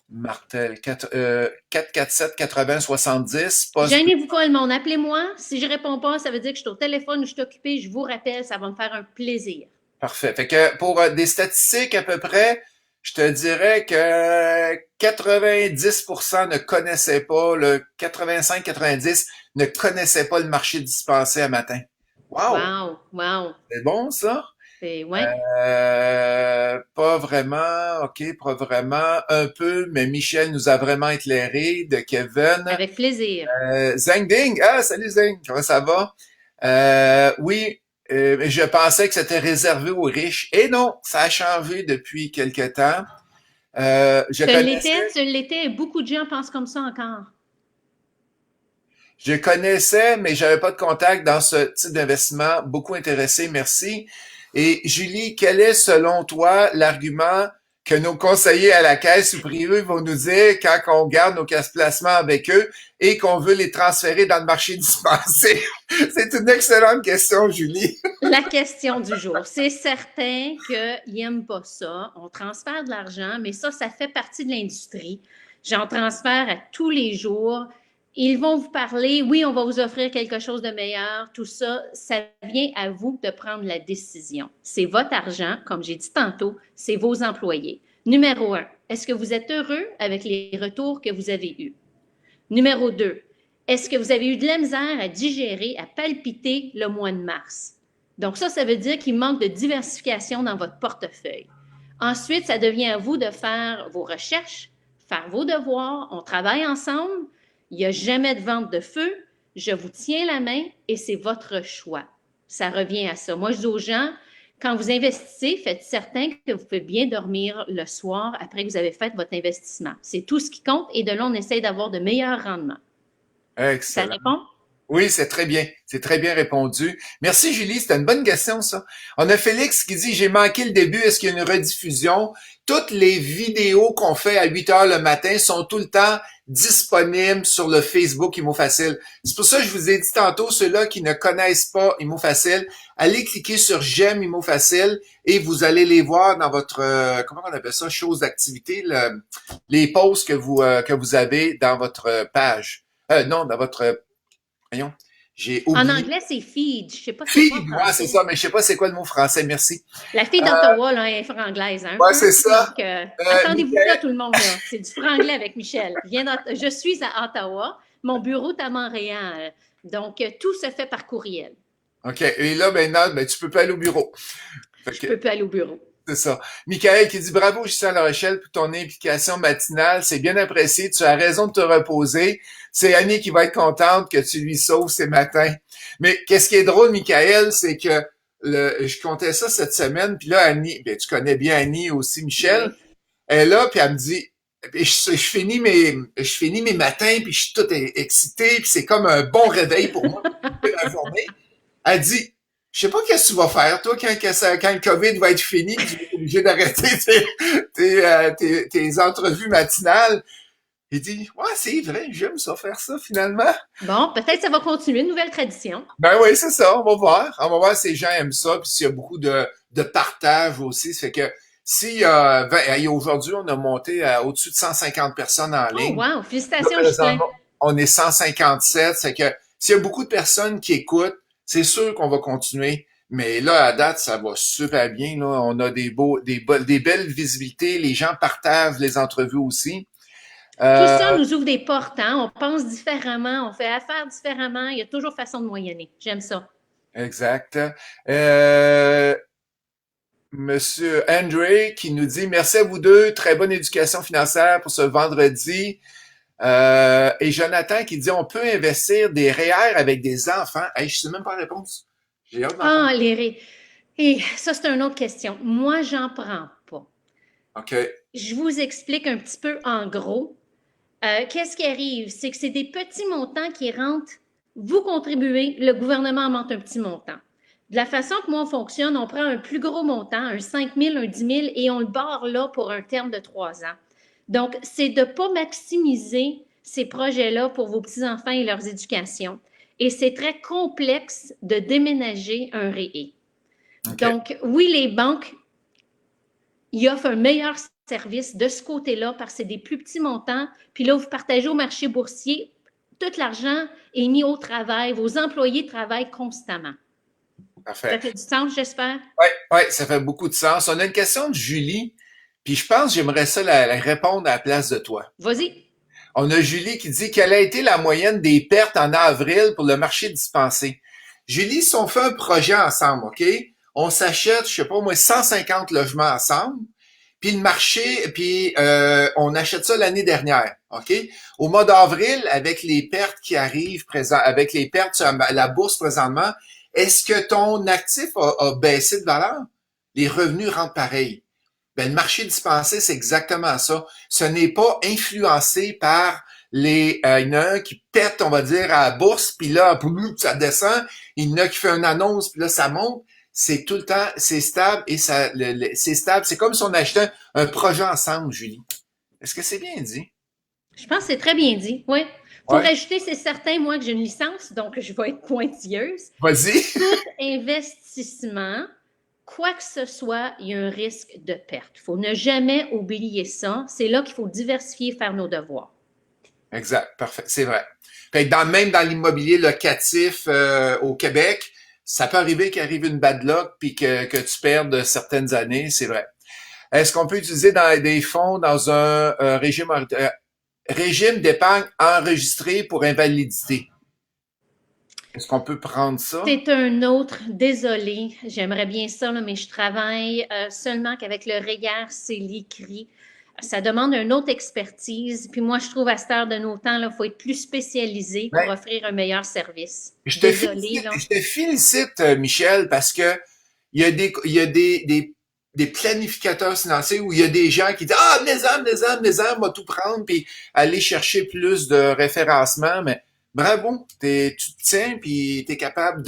[SPEAKER 1] Martel. 447 80-70, poste.
[SPEAKER 2] Gênez-vous pas, le monde. Appelez-moi. Si je réponds pas, ça veut dire que je suis au téléphone ou je suis occupée. Je vous rappelle, ça va me faire un plaisir.
[SPEAKER 1] Parfait. Fait que pour des statistiques à peu près, je te dirais que 90% ne connaissaient pas, le 85-90 ne connaissaient pas le marché dispensé à matin. Wow!
[SPEAKER 2] Wow, wow.
[SPEAKER 1] C'est bon, ça?
[SPEAKER 2] Ouais,
[SPEAKER 1] Pas vraiment, OK, pas vraiment, un peu, mais Michel nous a vraiment éclairé, de Kevin.
[SPEAKER 2] avec plaisir.
[SPEAKER 1] Zhang Ding, ah, salut Zhang, comment ça va? Oui, je pensais que c'était réservé aux riches. Et non, ça a changé depuis quelque temps. Je connaissais,
[SPEAKER 2] Ce l'était, et beaucoup de gens pensent comme ça encore.
[SPEAKER 1] je connaissais, mais j'avais pas de contact dans ce type d'investissement. Beaucoup intéressé, merci. Et Julie, quel est selon toi l'argument que nos conseillers à la caisse ou privée vont nous dire quand on garde nos casse placements avec eux et qu'on veut les transférer dans le marché dispensé? C'est une excellente question, Julie.
[SPEAKER 2] La question du jour. C'est certain qu'ils n'aiment pas ça. On transfère de l'argent, mais ça fait partie de l'industrie. J'en transfère à tous les jours. Ils vont vous parler, oui, on va vous offrir quelque chose de meilleur, tout ça, ça vient à vous de prendre la décision. C'est votre argent, comme j'ai dit tantôt, c'est vos employés. Numéro 1, est-ce que vous êtes heureux avec les retours que vous avez eus? Numéro 2, est-ce que vous avez eu de la misère à digérer, à palpiter le mois de mars? Donc ça veut dire qu'il manque de diversification dans votre portefeuille. Ensuite, ça devient à vous de faire vos recherches, faire vos devoirs, on travaille ensemble, il n'y a jamais de vente de feu, je vous tiens la main et c'est votre choix. Ça revient à ça. Moi, je dis aux gens, quand vous investissez, faites certain que vous pouvez bien dormir le soir après que vous avez fait votre investissement. C'est tout ce qui compte et de là, on essaie d'avoir de meilleurs rendements. Ça
[SPEAKER 1] Excellent.
[SPEAKER 2] répond?
[SPEAKER 1] Oui, c'est très bien. C'est très bien répondu. Merci, Julie. C'était une bonne question, ça. On a Félix qui dit, j'ai manqué le début. Est-ce qu'il y a une rediffusion? Toutes les vidéos qu'on fait à 8 heures le matin sont tout le temps disponibles sur le Facebook Imo Facile. C'est pour ça que je vous ai dit tantôt, ceux-là qui ne connaissent pas Imo Facile, allez cliquer sur J'aime Imo Facile et vous allez les voir dans votre, comment on appelle ça, chose d'activité, les posts que vous avez dans votre page. Non, dans votre voyons, j'ai
[SPEAKER 2] En
[SPEAKER 1] oublié.
[SPEAKER 2] anglais, c'est feed. Je ne sais pas c'est quoi en
[SPEAKER 1] Feed, ouais, c'est
[SPEAKER 2] français.
[SPEAKER 1] ça, mais je sais pas c'est quoi le mot français, merci.
[SPEAKER 2] La fille d'Ottawa, là, elle est franglaise, hein, un
[SPEAKER 1] Ouais,
[SPEAKER 2] peu.
[SPEAKER 1] c'est ça.
[SPEAKER 2] Donc, attendez-vous là,
[SPEAKER 1] Michael,
[SPEAKER 2] tout le monde, là. C'est du franglais avec Michel. Je suis à Ottawa. Mon bureau est à Montréal. Donc, tout se fait par courriel.
[SPEAKER 1] OK, et là, maintenant, ben, tu peux pas aller au bureau. Fait
[SPEAKER 2] Je
[SPEAKER 1] que,
[SPEAKER 2] peux pas aller au bureau.
[SPEAKER 1] c'est ça. Michael qui dit bravo, Justin La Rochelle, pour ton implication matinale. C'est bien apprécié. Tu as raison de te reposer. C'est Annie qui va être contente que tu lui sauves ces matins. Mais qu'est-ce qui est drôle, Michael, c'est que je comptais ça cette semaine, puis là, Annie, ben, tu connais bien Annie aussi, Michel.
[SPEAKER 2] Oui.
[SPEAKER 1] Elle est là, puis elle me dit, puis je finis mes matins, puis je suis tout excité, puis c'est comme un bon réveil pour moi pour la journée. Elle dit, je sais pas qu'est-ce que tu vas faire, toi, quand le COVID va être fini, tu vas être obligé d'arrêter tes entrevues matinales. Il dit, ouais, c'est vrai, j'aime ça, faire ça, finalement.
[SPEAKER 2] Bon, peut-être ça va continuer, une nouvelle tradition.
[SPEAKER 1] Ben oui, c'est ça, on va voir. On va voir si les gens aiment ça, puis s'il y a beaucoup de partage aussi. Ça fait que si aujourd'hui, on a monté à au-dessus de 150 personnes en
[SPEAKER 2] Oh,
[SPEAKER 1] ligne.
[SPEAKER 2] wow!
[SPEAKER 1] Là,
[SPEAKER 2] Félicitations, Justin.
[SPEAKER 1] présentement, on est 157. C'est que s'il y a beaucoup de personnes qui écoutent, c'est sûr qu'on va continuer. Mais là, à date, ça va super bien. Là, on a des belles visibilités. Les gens partagent les entrevues aussi.
[SPEAKER 2] Tout ça
[SPEAKER 1] Euh,
[SPEAKER 2] nous ouvre des portes, hein? On pense différemment, on fait affaire différemment. Il y a toujours façon de moyenner. J'aime ça.
[SPEAKER 1] exact. Euh, Monsieur Andre qui nous dit merci à vous deux, très bonne éducation financière pour ce vendredi. Et Jonathan qui dit on peut investir des REER avec des enfants. Hey, je sais même pas la réponse. J'ai hâte d'entendre.
[SPEAKER 2] Ah, Et ça, c'est une autre question. Moi, j'en prends pas.
[SPEAKER 1] OK.
[SPEAKER 2] Je vous explique un petit peu en gros. Qu'est-ce qui arrive? C'est que c'est des petits montants qui rentrent. Vous contribuez, le gouvernement monte un petit montant. De la façon que moi, on fonctionne, on prend un plus gros montant, un 5 000, un 10 000, et on le barre là pour un terme de 3 ans. Donc, c'est de ne pas maximiser ces projets-là pour vos petits-enfants et leurs éducations. Et c'est très complexe de déménager un REE.
[SPEAKER 1] OK.
[SPEAKER 2] Donc, oui, les banques, ils offrent un meilleur service de ce côté-là parce que c'est des plus petits montants. Puis là, vous partagez au marché boursier, tout l'argent est mis au travail. Vos employés travaillent constamment.
[SPEAKER 1] Parfait.
[SPEAKER 2] Ça fait du sens, j'espère?
[SPEAKER 1] Ouais, ça fait beaucoup de sens. On a une question de Julie, puis je pense que j'aimerais ça la répondre à la place de toi.
[SPEAKER 2] Vas-y.
[SPEAKER 1] On a Julie qui dit quelle a été la moyenne des pertes en avril pour le marché dispensé. Julie, si on fait un projet ensemble, OK? on s'achète, je sais pas moi, 150 logements ensemble, puis le marché, puis on achète ça l'année dernière, OK? Au mois d'avril, avec les pertes qui arrivent avec les pertes sur la bourse présentement, est-ce que ton actif a baissé de valeur? Les revenus rentrent pareil. Ben, le marché dispensé, c'est exactement ça. Ce n'est pas influencé par il y en a un qui pète, on va dire, à la bourse, puis là, ça descend. Il y en a qui fait une annonce, puis là, ça monte. C'est tout le temps, c'est stable et c'est stable. C'est comme si on achetait un projet ensemble, Julie. Est-ce que c'est bien dit?
[SPEAKER 2] Je pense que c'est très bien dit, oui. Pour
[SPEAKER 1] Ouais.
[SPEAKER 2] rajouter, c'est certain, moi, que j'ai une licence, donc je vais être pointilleuse.
[SPEAKER 1] Vas-y.
[SPEAKER 2] Tout investissement, quoi que ce soit, il y a un risque de perte. Il faut ne jamais oublier ça. C'est là qu'il faut diversifier, faire nos devoirs.
[SPEAKER 1] Exact. Parfait. C'est vrai. Fait que même dans l'immobilier locatif au Québec, ça peut arriver qu'il arrive une bad luck puis que tu perdes certaines années, c'est vrai. Est-ce qu'on peut utiliser des fonds dans un régime d'épargne enregistré pour invalidité? Est-ce qu'on peut prendre ça?
[SPEAKER 2] C'est un autre, désolé, j'aimerais bien ça, là, mais je travaille seulement qu'avec le REER, c'est l'écrit. Ça demande une autre expertise. Puis moi, je trouve à cette heure de nos temps, il faut être plus spécialisé pour
[SPEAKER 1] Ben,
[SPEAKER 2] offrir un meilleur service.
[SPEAKER 1] je te
[SPEAKER 2] Désolé,
[SPEAKER 1] félicite,
[SPEAKER 2] là.
[SPEAKER 1] je te félicite, Michel, parce que il y a des planificateurs financiers où il y a des gens qui disent ah venez-en, on va tout prendre puis aller chercher plus de référencement, mais bravo, tu te tiens puis t'es capable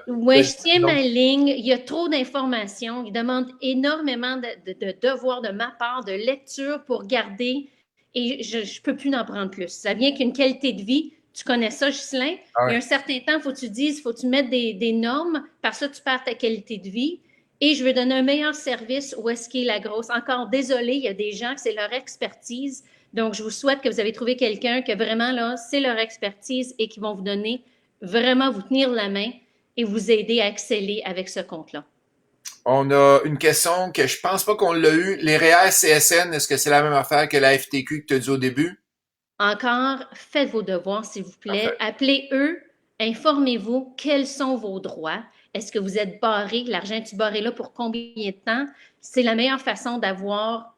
[SPEAKER 2] Oui, je tiens
[SPEAKER 1] donc,
[SPEAKER 2] ma ligne. Il y a trop d'informations. Il demande énormément de devoirs de ma part, de lecture pour garder et je ne peux plus en prendre plus. Ça vient qu'une qualité de vie. Tu connais ça, Ghislain.
[SPEAKER 1] ah
[SPEAKER 2] Il y a
[SPEAKER 1] ouais,
[SPEAKER 2] un certain temps, il faut que tu dises, il faut que tu mettes des normes. Par ça, tu perds ta qualité de vie. Et je veux donner un meilleur service où est-ce qu'il est la grosse. Encore désolé, il y a des gens que c'est leur expertise. Donc, je vous souhaite que vous avez trouvé quelqu'un que vraiment, là, c'est leur expertise et qui vont vous donner, vraiment vous tenir la main et vous aider à exceller avec ce compte-là.
[SPEAKER 1] on a une question que je pense pas qu'on l'a eu. Les REER CSN, est-ce que c'est la même affaire que la FTQ que tu as dit au début?
[SPEAKER 2] Encore, faites vos devoirs, s'il vous plaît.
[SPEAKER 1] Parfait.
[SPEAKER 2] Appelez eux, informez-vous quels sont vos droits. Est-ce que vous êtes barré? L'argent est barré là pour combien de temps? C'est la meilleure façon d'avoir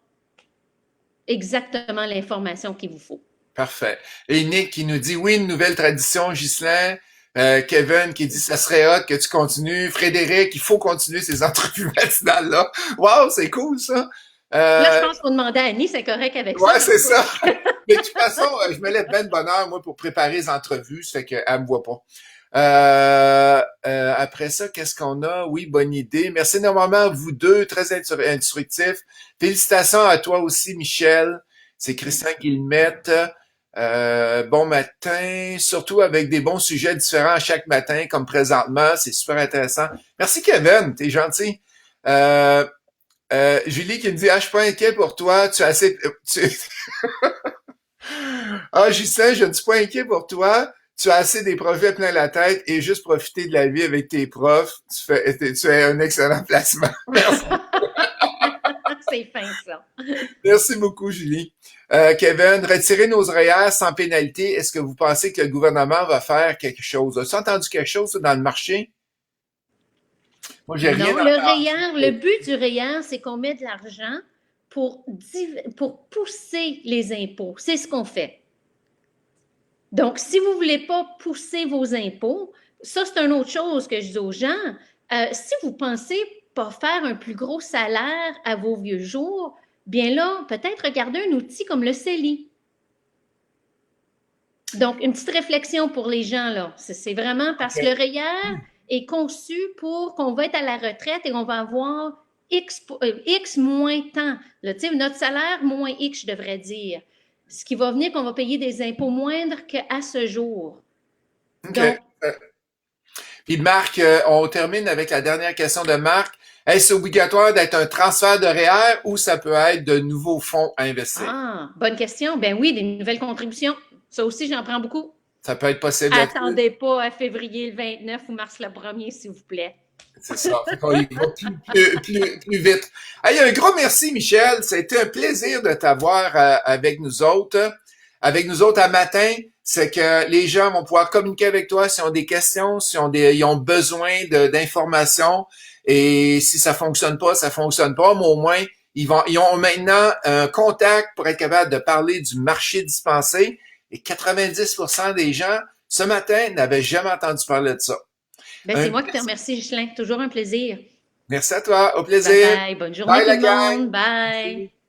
[SPEAKER 2] exactement l'information qu'il vous faut.
[SPEAKER 1] Parfait. Et Nick qui nous dit oui, une nouvelle tradition, Ghislain. Kevin qui dit ça serait hot que tu continues. Frédéric, il faut continuer ces entrevues matinales-là. Wow, c'est cool ça.
[SPEAKER 2] Là, je
[SPEAKER 1] Euh,
[SPEAKER 2] pense qu'il faut demander à Annie, c'est correct avec ça.
[SPEAKER 1] ouais, c'est ça. Mais de toute façon, je me lève bien de bonne heure, moi, pour préparer les entrevues, ça fait qu'elle me voit pas. Après ça, qu'est-ce qu'on a? Oui, bonne idée. Merci énormément à vous deux, très instructif. Félicitations à toi aussi, Michel. C'est Christian Guillemette. Bon matin, surtout avec des bons sujets différents chaque matin, comme présentement. C'est super intéressant. Merci, Kevin. T'es gentil. Euh, Julie qui me dit, ah, je suis pas inquiet pour toi. Tu as assez, ah, Justin, je ne suis pas inquiet pour toi. Tu as assez des projets plein la tête et juste profiter de la vie avec tes profs. Tu fais un excellent placement. Merci.
[SPEAKER 2] C'est fin, ça.
[SPEAKER 1] Merci beaucoup, Julie. Kevin, retirer nos REER sans pénalité, est-ce que vous pensez que le gouvernement va faire quelque chose? As-tu entendu quelque chose dans le marché? Moi, j'ai rien
[SPEAKER 2] Non, le
[SPEAKER 1] entendu.
[SPEAKER 2] REER, le but du REER, c'est qu'on met de l'argent pour pousser les impôts. C'est ce qu'on fait. Donc, si vous ne voulez pas pousser vos impôts, ça, c'est une autre chose que je dis aux gens. Si vous pensez pas faire un plus gros salaire à vos vieux jours, bien là, peut-être regarder un outil comme le CELI. Donc, une petite réflexion pour les gens, là. C'est vraiment parce que le REER est conçu pour qu'on va être à la retraite et on va avoir X moins temps. Là, notre salaire moins X, je devrais dire. Ce qui va venir qu'on va payer des impôts moindres qu'à ce jour.
[SPEAKER 1] OK.
[SPEAKER 2] Donc,
[SPEAKER 1] Puis Marc, on termine avec la dernière question de Marc. Est-ce obligatoire d'être un transfert de REER ou ça peut être de nouveaux fonds à investir?
[SPEAKER 2] bonne question. Ben oui, des nouvelles contributions. Ça aussi, j'en prends beaucoup.
[SPEAKER 1] Ça peut être possible là-dessus.
[SPEAKER 2] Attendez pas à février le 29 ou mars le 1er, s'il vous plaît.
[SPEAKER 1] C'est ça. Fait qu'on y va plus vite. Hey, un gros merci, Michel. Ça a été un plaisir de t'avoir avec nous autres. avec nous autres à matin, c'est que les gens vont pouvoir communiquer avec toi s'ils ont des questions, ils ont besoin d'informations. Et si ça fonctionne pas, ça fonctionne pas, mais au moins, ils ont maintenant un contact pour être capable de parler du marché dispensé. Et 90% des gens, ce matin, n'avaient jamais entendu parler de ça.
[SPEAKER 2] Ben, c'est moi qui te remercie, Ghislain. Toujours un plaisir.
[SPEAKER 1] Merci à toi. Au
[SPEAKER 2] Bye
[SPEAKER 1] plaisir.
[SPEAKER 2] bye. Bonne journée
[SPEAKER 1] Bye
[SPEAKER 2] tout
[SPEAKER 1] la
[SPEAKER 2] le
[SPEAKER 1] gang.
[SPEAKER 2] monde. Bye.
[SPEAKER 1] Merci.